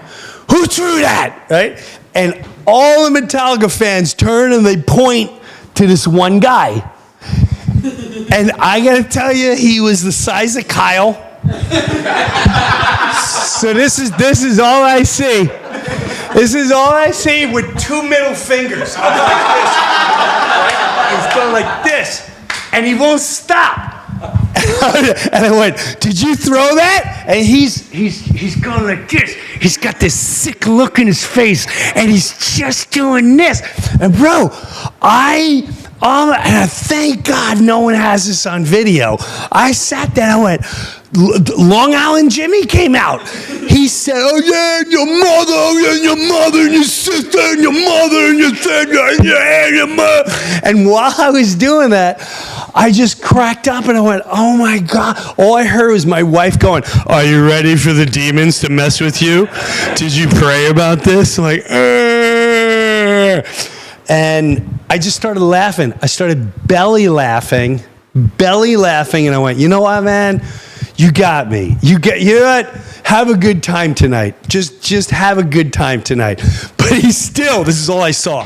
Who threw that? Right? And all the Metallica fans turn and they point to this one guy. And I gotta tell you, he was the size of Kyle. So this is all I see. This is all I see with two middle fingers. I'm like this. Right? He's going like this, and he won't stop. And I went, did you throw that? And he's going like this. He's got this sick look in his face, and he's just doing this. And bro, and I thank God no one has this on video. I sat there and I went, Long Island Jimmy came out. He said, oh yeah, and your mother and your sister and your mother and your sister and your mother. And while I was doing that, I just cracked up and I went, oh my God. All I heard was my wife going, are you ready for the demons to mess with you? Did you pray about this? I'm like, and I just started laughing. I started belly laughing, and I went, you know what, man? You got me. You know what? Have a good time tonight. Just have a good time tonight. But he's still, this is all I saw.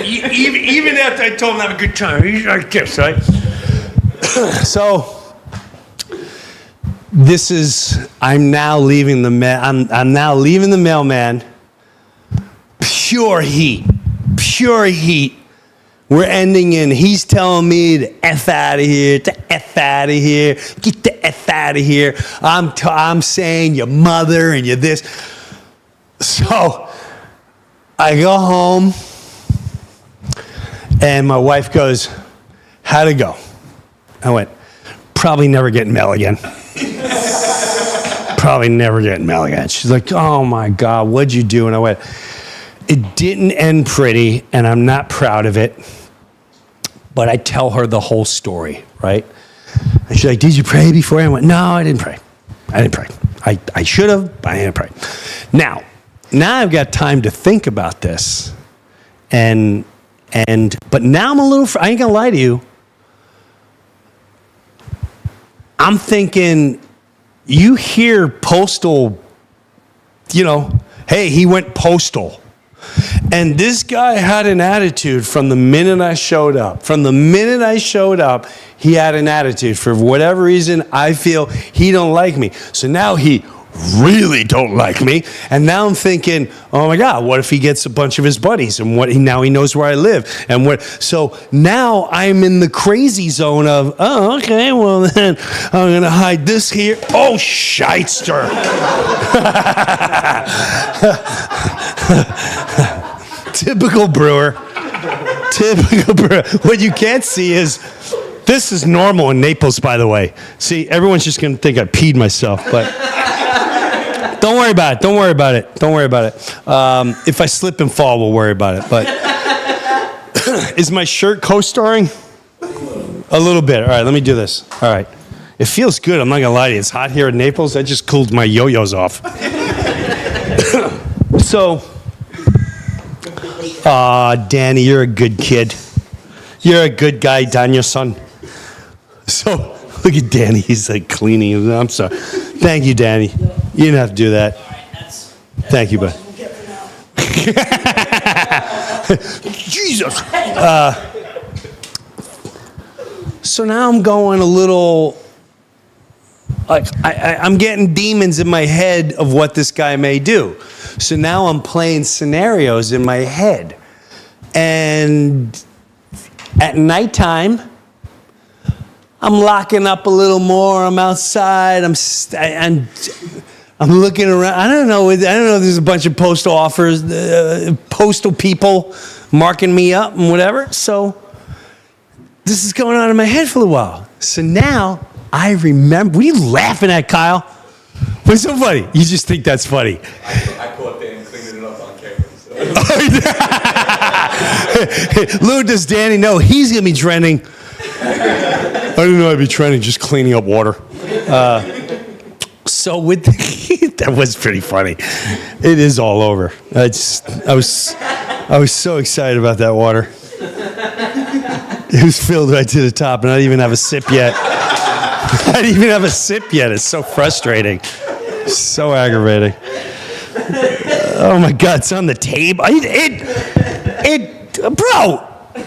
Even after I told him to have a good time, he's like this, right? So I'm now leaving the mailman. Pure heat. We're ending in, he's telling me to F out of here, get the F out of here. I'm saying your mother and you're this. So I go home and my wife goes, how'd it go? I went, probably never getting mail again. Probably never getting mail again. She's like, oh my God, what'd you do? And I went, it didn't end pretty, and I'm not proud of it, but I tell her the whole story, right? And she's like, did you pray before? I went, no, I didn't pray. I should have, but I didn't pray. Now I've got time to think about this, but now I'm a little, I ain't gonna lie to you, I'm thinking, you hear postal, hey, he went postal. And this guy had an attitude from the minute I showed up. From the minute I showed up, he had an attitude. For whatever reason, I feel he don't like me. So now he really don't like me. And now I'm thinking, oh my God, what if he gets a bunch of his buddies? And now he knows where I live. So now I'm in the crazy zone of, oh, okay, well then I'm going to hide this here. Oh, shyster. Typical Breuer. Typical Breuer. What you can't see is, this is normal in Naples, by the way. See, everyone's just going to think I peed myself, but don't worry about it. Don't worry about it. Don't worry about it. If I slip and fall, we'll worry about it. But is my shirt co-starring? A little bit. All right, let me do this. All right. It feels good. I'm not going to lie to you. It's hot here in Naples. I just cooled my yo-yos off. So, Danny, you're a good kid. You're a good guy, Daniel, son. So, look at Danny. He's like cleaning. I'm sorry. Thank you, Danny. You didn't have to do that. Thank you, bud. Jesus. So now I'm going a little, like, I'm getting demons in my head of what this guy may do. So now I'm playing scenarios in my head. And at nighttime, I'm locking up a little more. I'm outside. I'm looking around. I don't know. There's a bunch of postal people marking me up and whatever. So this is going on in my head for a while. So now I remember. What are you laughing at, Kyle? What's so funny? You just think that's funny. I caught that and cleaned it up on camera. So. Lou, does Danny know he's going to be trending? I didn't know I'd be trending, just cleaning up water. So with that was pretty funny. It is all over. I was so excited about that water. It was filled right to the top, and I didn't even have a sip yet. It's so frustrating. So aggravating. Oh my God, it's on the table.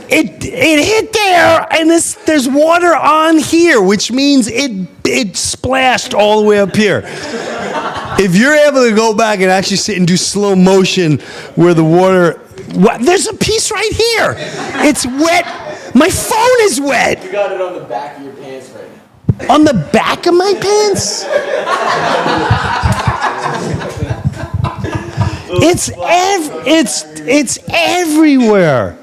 It hit there, and there's water on here, which means it splashed all the way up here. If you're able to go back and actually sit and do slow motion where the water, there's a piece right here. It's wet. My phone is wet. You got it on the back of your pants right now. On the back of my pants? It's everywhere.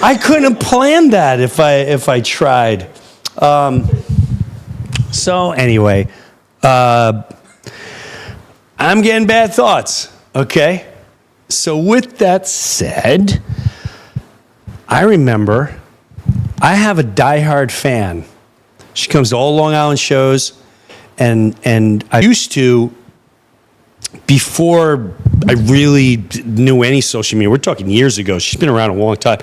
I couldn't have planned that if I tried. So anyway, I'm getting bad thoughts. Okay. So with that said, I remember I have a diehard fan. She comes to all Long Island shows, and I used to, before I really knew any social media, we're talking years ago, she's been around a long time.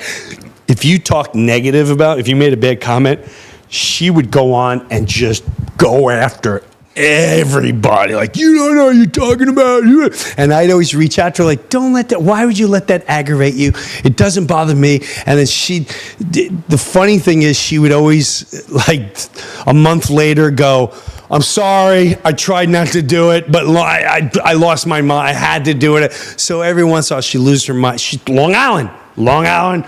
If you talked negative if you made a bad comment, she would go on and just go after everybody. Like, you don't know what you're talking about. And I'd always reach out to her like, why would you let that aggravate you? It doesn't bother me. And then the funny thing is she would always, like, a month later go, I'm sorry, I tried not to do it, but I lost my mind. I had to do it. So every once in a while, she loses her mind. Long Island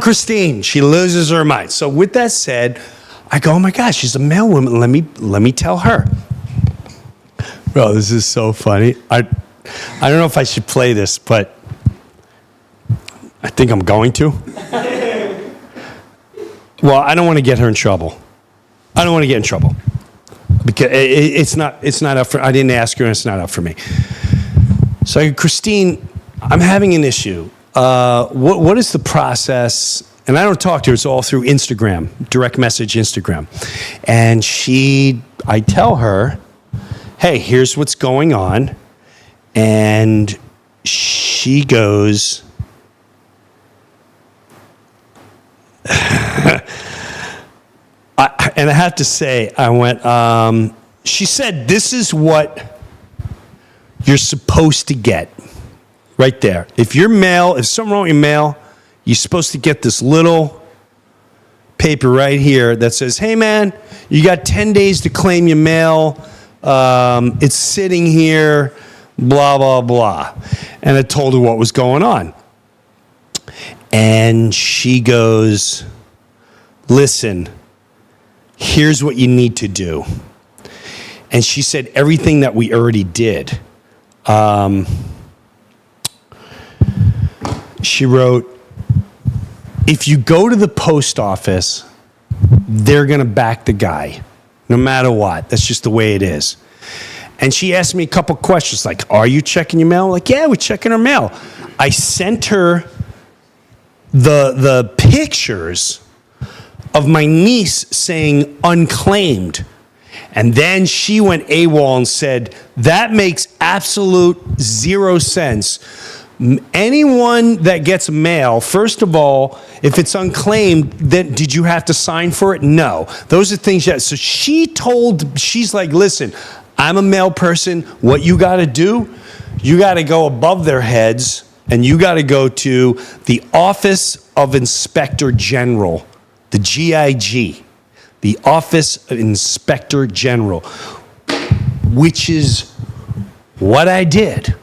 Christine. She loses her mind. So with that said, I go, oh my gosh, she's a male woman. Let me tell her. Bro, this is so funny. I don't know if I should play this, but I think I'm going to. Well, I don't want to get her in trouble. I don't want to get in trouble. Because it's not up for, I didn't ask her, and it's not up for me. So I go, Christine, I'm having an issue. What is the process? And I don't talk to her, it's all through Instagram, direct message Instagram. And I tell her, hey, here's what's going on. And she goes, And I have to say, I went, she said, this is what you're supposed to get right there. If you're mail, if something wrong with your mail, you're supposed to get this little paper right here that says, hey, man, you got 10 days to claim your mail. It's sitting here, blah, blah, blah. And I told her what was going on. And she goes, listen, here's what you need to do. And she said everything that we already did. She wrote, if you go to the post office, they're going to back the guy, no matter what. That's just the way it is. And she asked me a couple questions, like, are you checking your mail? I'm like, yeah, we're checking our mail. I sent her the pictures of my niece saying unclaimed. And then she went AWOL and said, that makes absolute zero sense. Anyone that gets mail, first of all, if it's unclaimed, then did you have to sign for it? No. Those are things that, so she's like, listen, I'm a mail person. What you got to do, you got to go above their heads and you got to go to the Office of Inspector General, the GIG, the Office of Inspector General, which is what I did.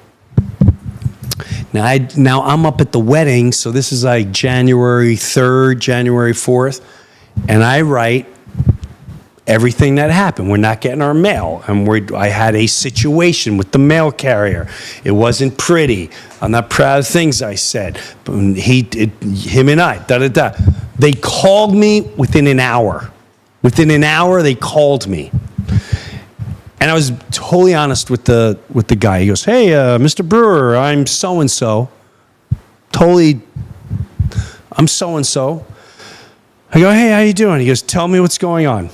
Now I'm up at the wedding, so this is like January 3rd, January 4th, and I write everything that happened. We're not getting our mail, and I had a situation with the mail carrier. It wasn't pretty. I'm not proud of things I said. But him and I, da-da-da. They called me within an hour. Within an hour, they called me. And I was totally honest with the guy. He goes, hey, Mr. Breuer, I'm so-and-so. I'm so-and-so. I go, hey, how you doing? He goes, tell me what's going on.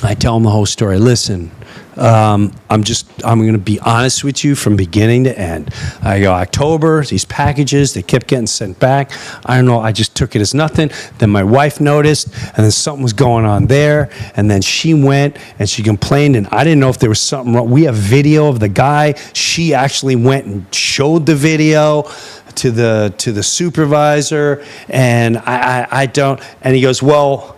I tell him the whole story. Listen, I'm going to be honest with you from beginning to end. I go, October, these packages, they kept getting sent back. I don't know, I just took it as nothing. Then my wife noticed, and then something was going on there. And then she went and she complained, and I didn't know if there was something wrong. We have video of the guy. She actually went and showed the video to the supervisor, and I don't. And he goes, well,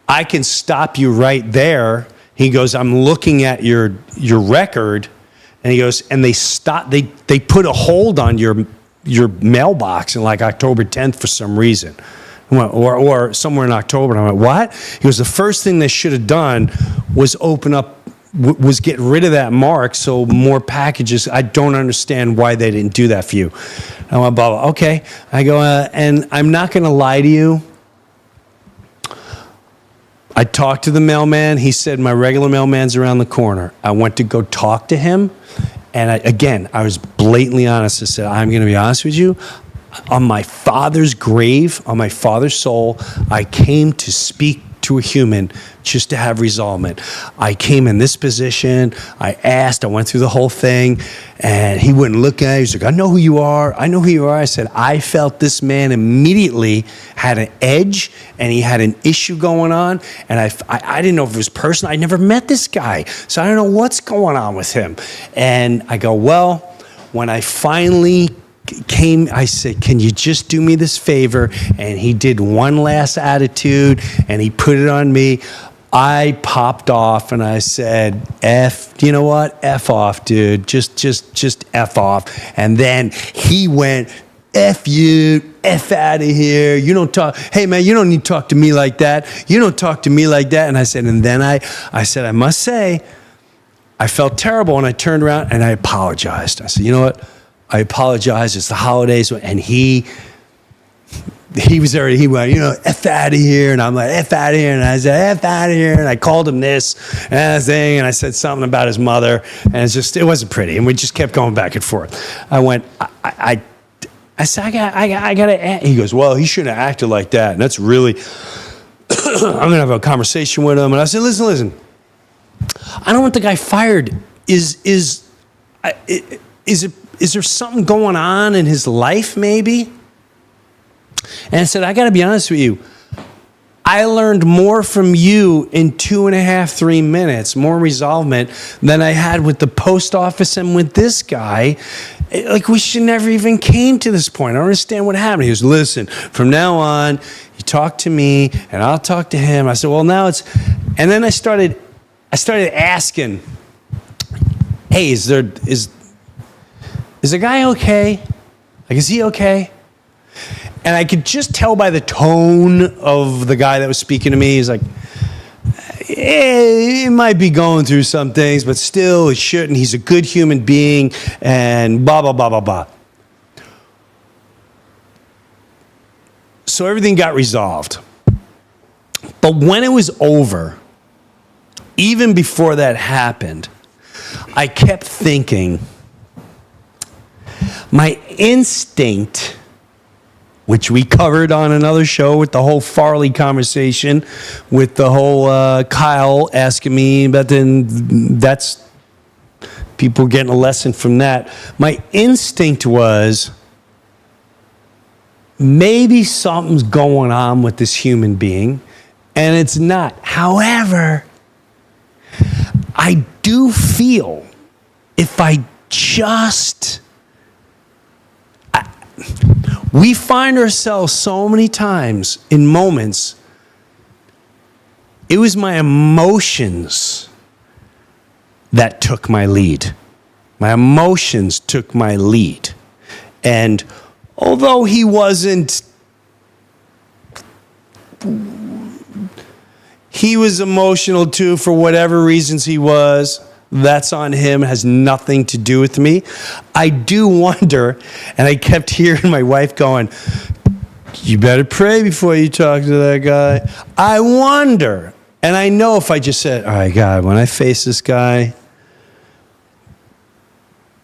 I can stop you right there. He goes, I'm looking at your record, and he goes, and they put a hold on your mailbox in like October 10th for some reason. I went, or somewhere in October. And I went, what? He goes, the first thing they should have done was was get rid of that mark so more packages. I don't understand why they didn't do that for you. I went, blah, blah. Okay. I go, and I'm not going to lie to you. I talked to the mailman. He said, my regular mailman's around the corner. I went to go talk to him. And I was blatantly honest. I said, I'm going to be honest with you. On my father's grave, on my father's soul, I came to speak to a human just to have resolvement. I came in this position. I asked. I went through the whole thing. And he wouldn't look at it. He was like, I know who you are. I know who you are. I said, I felt this man immediately had an edge and he had an issue going on. And I didn't know if it was personal. I never met this guy. So I don't know what's going on with him. And I go, well, when I finally came, I said, can you just do me this favor? And he did one last attitude and he put it on me. I popped off and I said, you know what? F off, dude. Just F off. And then he went, F you, F out of here. You don't talk. Hey, man, you don't need to talk to me like that. You don't talk to me like that. And I said, and then I said, I must say, I felt terrible. And I turned around and I apologized. I said, you know what? I apologize. It's the holidays. And he went, F out of here. And I'm like, F out of here. And I said, F out of here. And I called him this and that thing. And I said something about his mother. And it wasn't pretty. And we just kept going back and forth. I went, I said, I got to act. He goes, well, he shouldn't have acted like that. And that's really, I'm going to have a conversation with him. And I said, listen. I don't want the guy fired. Is there something going on in his life maybe? And I said, I got to be honest with you. I learned more from you in 2.5, 3 minutes, more resolvement than I had with the post office and with this guy. Like, we should never even came to this point. I don't understand what happened. He goes, listen, from now on, you talk to me and I'll talk to him. I said, well, now it's, and then I started asking, hey, is the guy okay? Like, is he okay? And I could just tell by the tone of the guy that was speaking to me. He's like, he might be going through some things, but still, he shouldn't. He's a good human being, and blah, blah, blah, blah, blah. So everything got resolved. But when it was over, even before that happened, I kept thinking, my instinct, which we covered on another show with the whole Farley conversation, with the whole Kyle asking me about that's people getting a lesson from that. My instinct was maybe something's going on with this human being, and it's not. However, I do feel if I just... we find ourselves so many times in moments, it was my emotions that took my lead. My emotions took my lead. And although he wasn't, he was emotional too for whatever reasons he was. That's on him. It has nothing to do with me. I do wonder, and I kept hearing my wife going, you better pray before you talk to that guy. I wonder, and I know if I just said, all right, God, when I face this guy,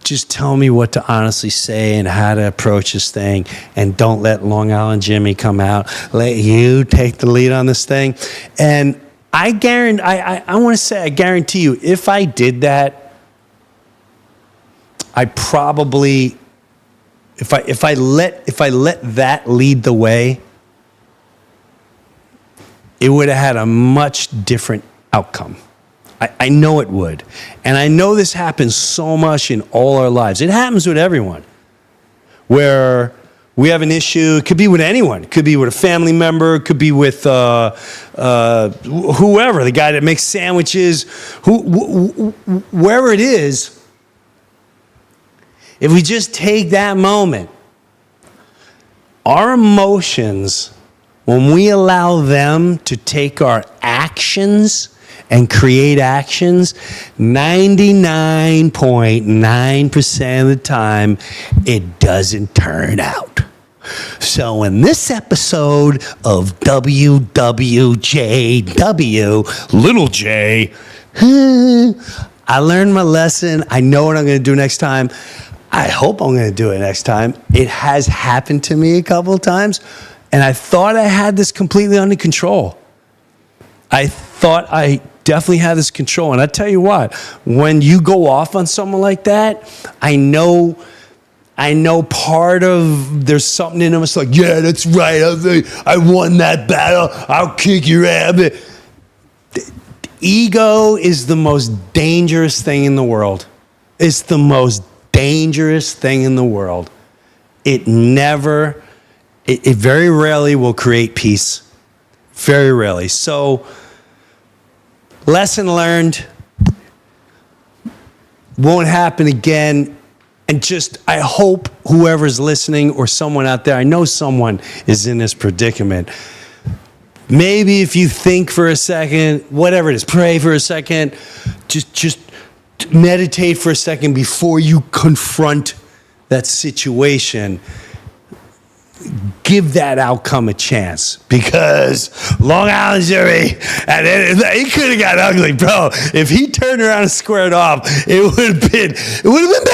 just tell me what to honestly say and how to approach this thing, and don't let Long Island Jimmy come out. Let you take the lead on this thing. And I want to say, I guarantee you, if I did that, I probably, if I let that lead the way, it would have had a much different outcome. I know it would. And I know this happens so much in all our lives. It happens with everyone. Where we have an issue. It could be with anyone. It could be with a family member. It could be with whoever, the guy that makes sandwiches, wherever it is. If we just take that moment, our emotions, when we allow them to take our actions and create actions, 99.9% of the time, it doesn't turn out. So in this episode of WWJW, little J, I learned my lesson. I know what I'm going to do next time. I hope I'm going to do it next time. It has happened to me a couple of times, and I thought I had this completely under control. I thought I definitely had this control. And I tell you what, when you go off on someone like that, I know part of, there's something in them. It's like, yeah, that's right. I won that battle. I'll kick your ass. Ego is the most dangerous thing in the world. It's the most dangerous thing in the world. It very rarely will create peace. Very rarely. So, lesson learned. Won't happen again. And just, I hope whoever's listening or someone out there, I know someone is in this predicament. Maybe if you think for a second, whatever it is, pray for a second, just meditate for a second before you confront that situation. Give that outcome a chance, because Long Island Jimmy, and it could have got ugly, bro. If he turned around and squared off, it would have been bad. It would have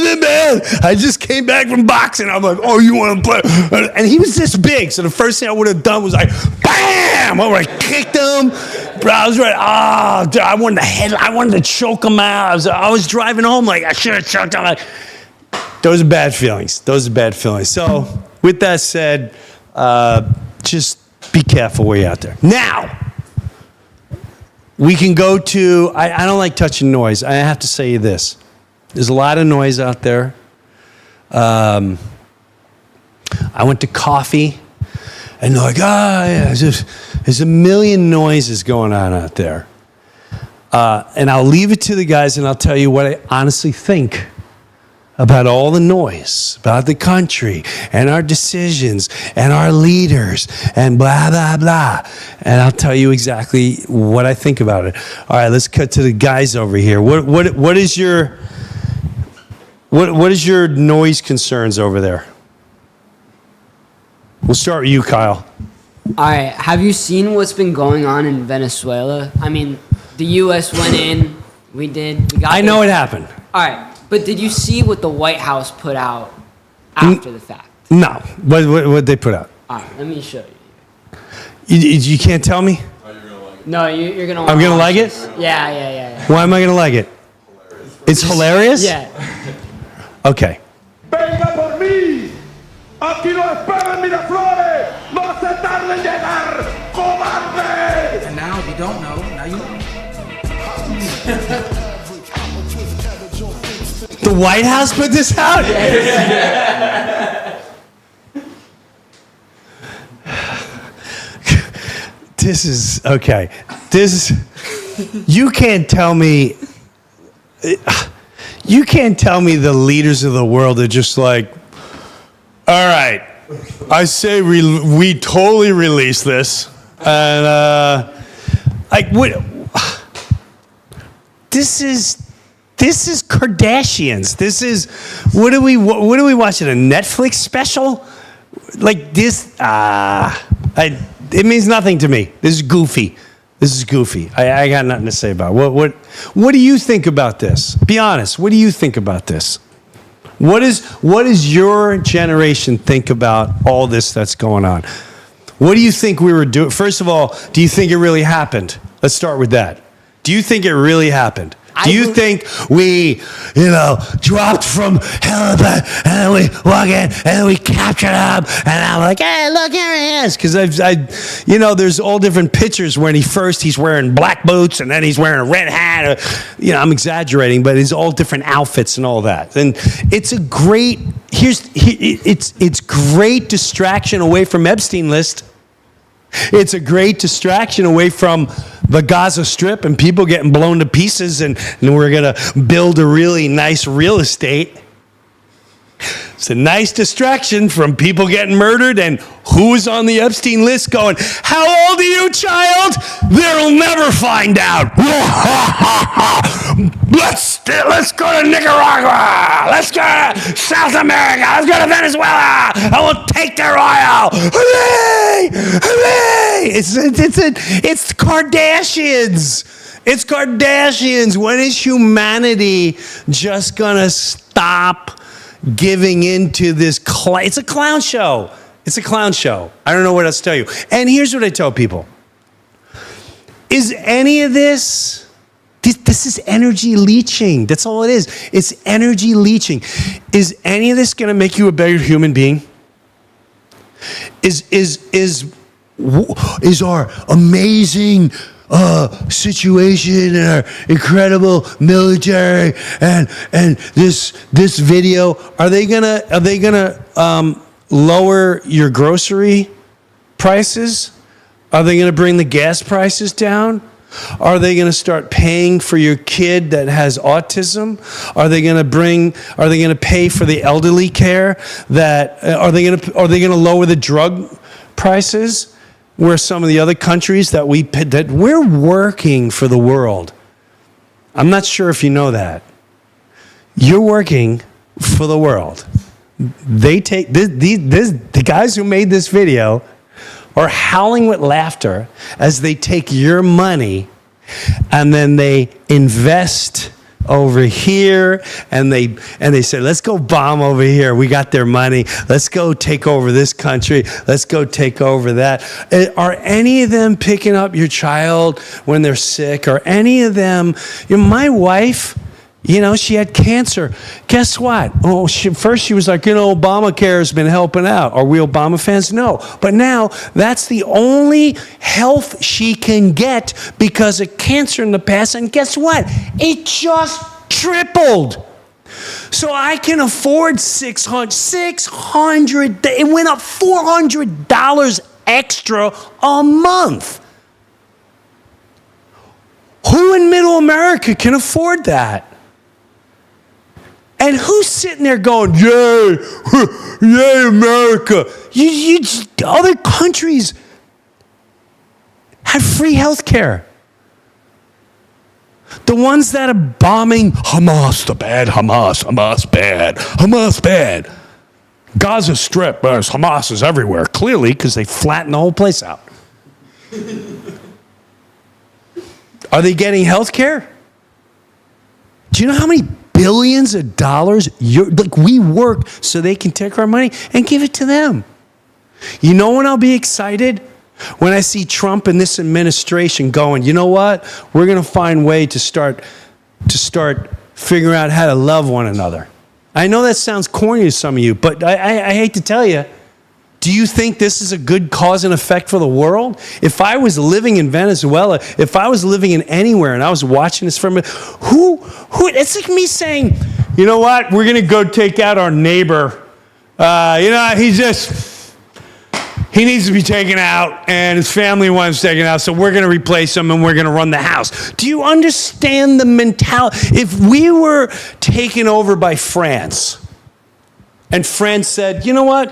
been bad. I just came back from boxing. I'm like, oh, you want to play? And he was this big, so the first thing I would have done was like, bam! I would have kicked him. Bro, I was ready. Oh, dude, I wanted to choke him out. I was driving home like, I should have choked him. Those are bad feelings. So, with that said, just be careful where you're out there. Now, we can go to, I don't like touching noise. I have to say this. There's a lot of noise out there. I went to coffee, and they're like, yeah, there's a million noises going on out there. And I'll leave it to the guys, and I'll tell you what I honestly think about all the noise, about the country, and our decisions, and our leaders, and blah, blah, blah. And I'll tell you exactly what I think about it. All right, let's cut to the guys over here. What is your noise concerns over there? We'll start with you, Kyle. All right. Have you seen what's been going on in Venezuela? I mean, the U.S. went in. We got. I know it happened. All right. But did you see what the White House put out after the fact? No. What they put out? All right. Let me show you. You can't tell me? Oh, you're gonna like it. No, you're going to I'm going to like it? Yeah. Why am I going to like it? It's hilarious? Yeah. Okay. Venga por mí. Aquí lo esperan Miraflores. No se tarde en llegar. ¡Cobarde! And now, if you don't know, now you know. The White House put this out? This is, okay. You can't tell me the leaders of the world are just like, all right, I say we totally release this. And, like, what? This is Kardashians. This is, what are we watching, a Netflix special? Like this, it means nothing to me. This is goofy. I got nothing to say about it. What do you think about this? Be honest. What do you think about this? What does your generation think about all this that's going on? What do you think we were doing? First of all, do you think it really happened? Let's start with that. Do you think it really happened? Do you think we, dropped from Helipad and then we walk in and then we captured him and I'm like, hey, look, here he is. Because there's all different pictures when he's wearing black boots and then he's wearing a red hat. I'm exaggerating, but it's all different outfits and all that. And it's a great, it's great distraction away from Epstein list. It's a great distraction away from the Gaza Strip and people getting blown to pieces, and we're going to build a really nice real estate. It's a nice distraction from people getting murdered and who's on the Epstein list going, how old are you, child? They'll never find out. Let's go to Nicaragua. Let's go to South America. Let's go to Venezuela. I will take their oil. Hooray! Hooray! It's Kardashians. It's Kardashians. When is humanity just gonna stop giving into this? It's a clown show. It's a clown show. I don't know what else to tell you. And here's what I tell people. Is any of this is energy leaching. That's all it is. It's energy leaching. Is any of this going to make you a better human being? Is our amazing situation and our incredible military and this video, are they gonna lower your grocery prices? Are they gonna bring the gas prices down? Are they going to start paying for your kid that has autism? Are they going to pay for the elderly care? Are they going to lower the drug prices? Where some of the other countries that we're working for the world. I'm not sure if you know that. You're working for the world. They take the guys who made this video are howling with laughter as they take your money and then they invest over here and they say, let's go bomb over here. We got their money. Let's go take over this country. Let's go take over that. Are any of them picking up your child when they're sick? Or any of them? My wife You know, she had cancer. Guess what? Oh, first she was like, you know, Obamacare has been helping out. Are we Obama fans? No. But now that's the only health she can get because of cancer in the past. And guess what? It just tripled. So I can afford $600. It went up $400 extra a month. Who in middle America can afford that? And who's sitting there going, yay, yay, America. Other countries have free health care. The ones that are bombing Hamas, the bad Hamas, Hamas bad, Hamas bad. Gaza Strip, Hamas is everywhere, clearly, because they flattened the whole place out. Are they getting health care? Do you know how many billions of dollars we work so they can take our money and give it to them? You know when I'll be excited? When I see Trump and this administration going, you know what? We're going to find a way to start figuring out how to love one another. I know that sounds corny to some of you, but I hate to tell you, do you think this is a good cause and effect for the world? If I was living in Venezuela, if I was living in anywhere and I was watching this from who it's like me saying, you know what? We're going to go take out our neighbor. He needs to be taken out, and his family wants taken out, so we're going to replace him, and we're going to run the house. Do you understand the mentality? If we were taken over by France, and France said, you know what?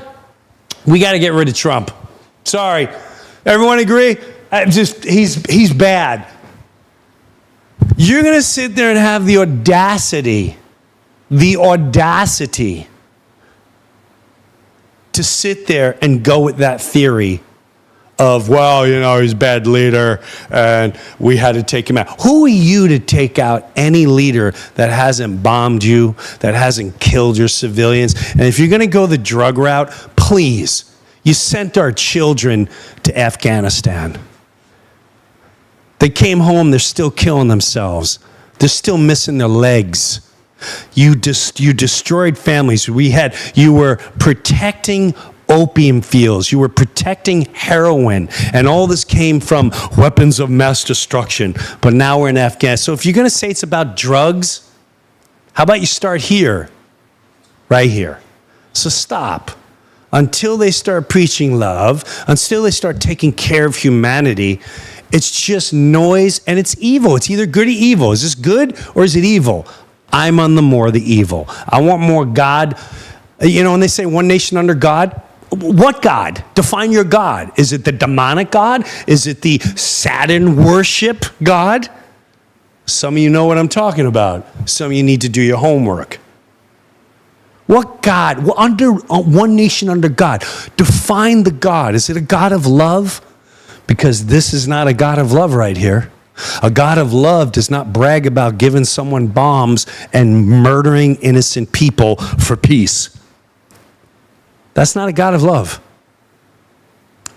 We got to get rid of Trump. Sorry. Everyone agree? He's bad. You're going to sit there and have the audacity to sit there and go with that theory of, well, you know, he's a bad leader and we had to take him out. Who are you to take out any leader that hasn't bombed you, that hasn't killed your civilians? And if you're going to go the drug route, please, you sent our children to Afghanistan. They came home, they're still killing themselves. They're still missing their legs. You destroyed families. You were protecting opium fields. You were protecting heroin. And all this came from weapons of mass destruction. But now we're in Afghanistan. So if you're going to say it's about drugs, how about you start here? Right here. So stop. Until they start preaching love, until they start taking care of humanity, it's just noise and it's evil. It's either good or evil. Is this good or is it evil? I'm on the more the evil. I want more God. You know, when they say one nation under God, what God? Define your God. Is it the demonic God? Is it the Saturn worship God? Some of you know what I'm talking about. Some of you need to do your homework. What God? Well, under one nation under God. Define the God. Is it a God of love? Because this is not a God of love right here. A God of love does not brag about giving someone bombs and murdering innocent people for peace. That's not a God of love.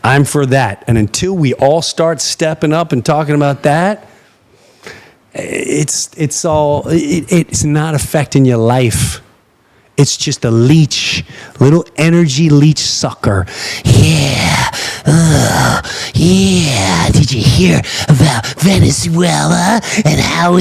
I'm for that. And until we all start stepping up and talking about that, it's not affecting your life. It's just a leech, little energy leech sucker. Yeah. Yeah. Did you hear about Venezuela and how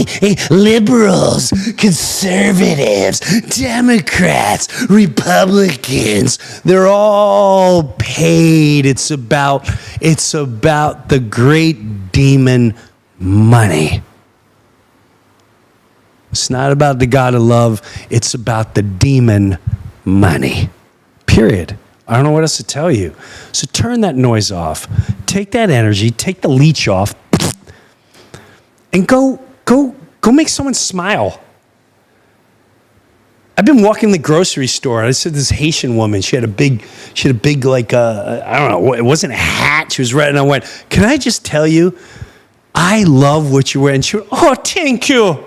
liberals, conservatives, Democrats, Republicans, they're all paid. It's about the great demon money. It's not about the God of love. It's about the demon money. Period. I don't know what else to tell you. So turn that noise off. Take that energy. Take the leech off. And go make someone smile. I've been walking the grocery store. I said this Haitian woman. She had a big like I don't know. It wasn't a hat. She was red, and I went, "Can I just tell you, I love what you wear." And she went, "Oh, thank you."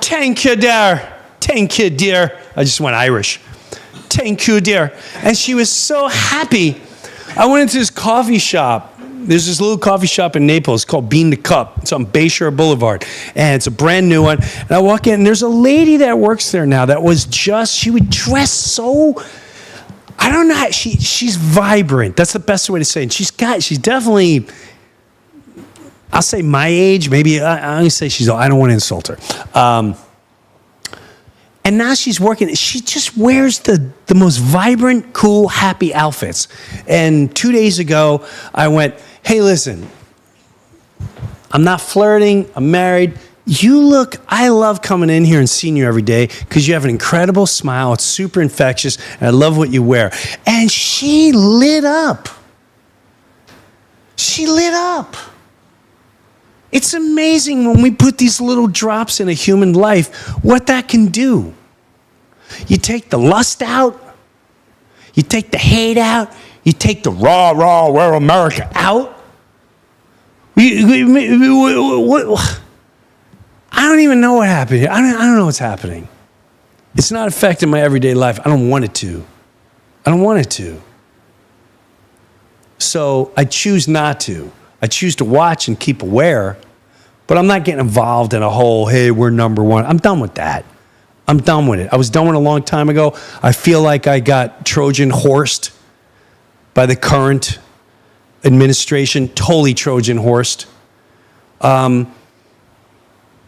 Thank you, dear. Thank you, dear. I just went Irish. Thank you, dear. And she was so happy. I went into this coffee shop There's this little coffee shop in Naples called Bean to Cup. It's on Bayshore Boulevard, and it's a brand new one. And I walk in, and there's a lady that works there now that was she would dress so, I don't know, she's vibrant. That's the best way to say it. She's definitely, I'll say my age, maybe I only say I don't want to insult her. And now she's working. She just wears the most vibrant, cool, happy outfits. And 2 days ago, I went, hey, listen, I'm not flirting. I'm married. I love coming in here and seeing you every day because you have an incredible smile. It's super infectious. And I love what you wear. And she lit up. She lit up. It's amazing when we put these little drops in a human life, what that can do. You take the lust out, you take the hate out, you take the raw, we're America out. I don't even know what happened here. I don't know what's happening. It's not affecting my everyday life. I don't want it to. I don't want it to. So I choose not to. I choose to watch and keep aware, but I'm not getting involved in a whole, hey, we're number one. I'm done with that. I'm done with it. I was done with it a long time ago. I feel like I got Trojan horsed by the current administration, totally Trojan horsed. They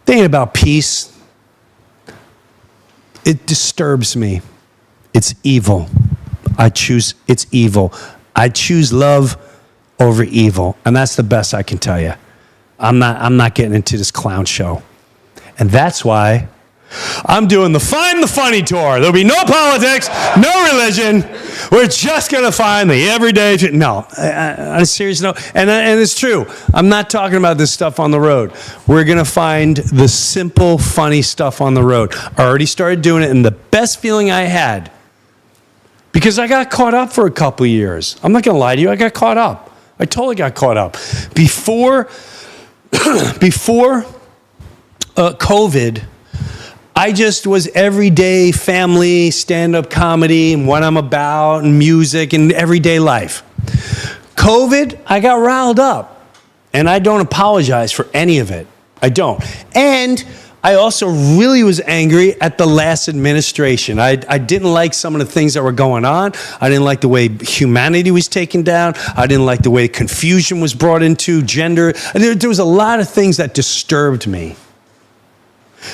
ain't about peace. It disturbs me. It's evil. It's evil. I choose love over evil, and that's the best I can tell you. I'm not getting into this clown show. And that's why I'm doing the Find the Funny tour. There'll be no politics, no religion. We're just going to find the everyday. No, on a serious note, and it's true. I'm not talking about this stuff on the road. We're going to find the simple, funny stuff on the road. I already started doing it, and the best feeling I had, because I got caught up for a couple of years. I'm not going to lie to you. I got caught up. I totally got caught up. Before COVID, I just was everyday family, stand-up comedy, and what I'm about, and music, and everyday life. COVID, I got riled up, and I don't apologize for any of it. I don't. And I also really was angry at the last administration. I didn't like some of the things that were going on. I didn't like the way humanity was taken down. I didn't like the way confusion was brought into gender. There was a lot of things that disturbed me.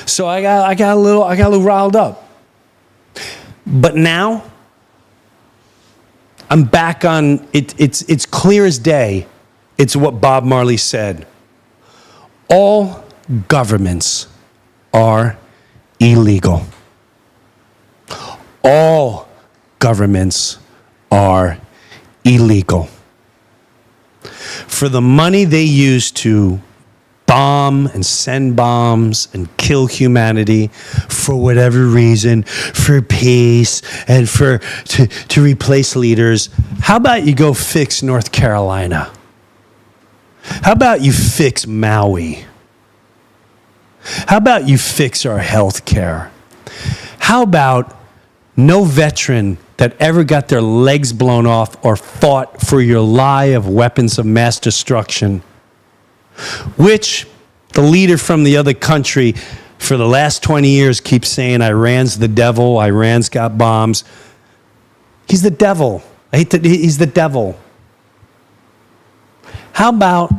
So I got a little riled up. But now I'm back on it. It's clear as day. It's what Bob Marley said. All governments are illegal. All governments are illegal. For the money they use to bomb and send bombs and kill humanity for whatever reason, for peace and to replace leaders. How about you go fix North Carolina? How about you fix Maui? How about you fix our health care? How about no veteran that ever got their legs blown off or fought for your lie of weapons of mass destruction, which the leader from the other country for the last 20 years keeps saying Iran's the devil, Iran's got bombs. He's the devil. He's the devil. How about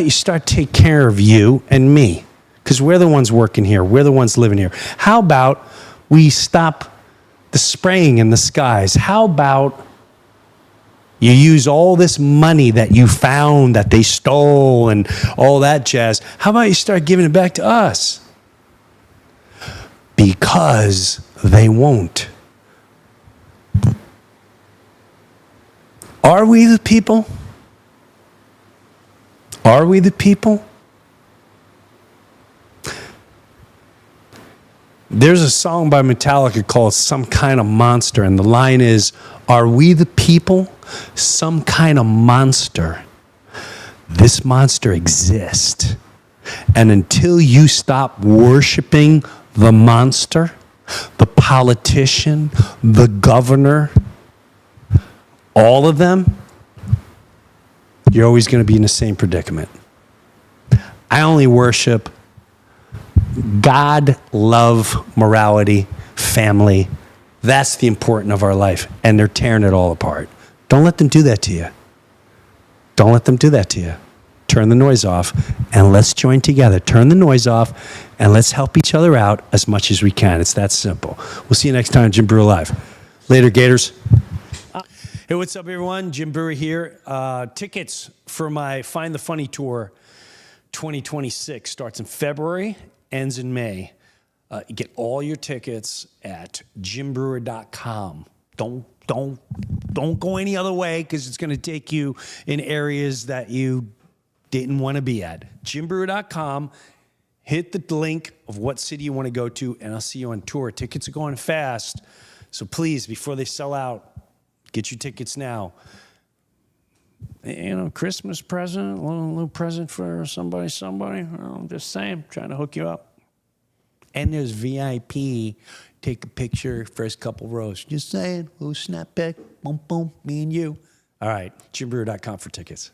you start to take care of you and me? Because we're the ones working here. We're the ones living here. How about we stop the spraying in the skies? How about you use all this money that you found that they stole and all that jazz? How about you start giving it back to us? Because they won't. Are we the people? Are we the people? There's a song by Metallica called Some Kind of Monster, and the line is, are we the people? Some kind of monster. This monster exists. And until you stop worshiping the monster, the politician, the governor, all of them, you're always going to be in the same predicament. I only worship God, love, morality, family. That's the important of our life. And they're tearing it all apart. Don't let them do that to you. Don't let them do that to you. Turn the noise off and let's join together. Turn the noise off and let's help each other out as much as we can. It's that simple. We'll see you next time, Jim Breuer Live. Later, Gators. Hey, what's up, everyone? Jim Breuer here. Tickets for my Find the Funny Tour 2026 starts in February, ends in May. You get all your tickets at jimbreuer.com. Don't go any other way because it's going to take you in areas that you didn't want to be at. jimbreuer.com. Hit the link of what city you want to go to, and I'll see you on tour. Tickets are going fast, so please, before they sell out, get your tickets now. You know, Christmas present, a little present for somebody. I'm just saying, trying to hook you up. And there's VIP. Take a picture, first couple rows. Just saying, little snap back, boom, boom, me and you. All right, jimbreuer.com for tickets.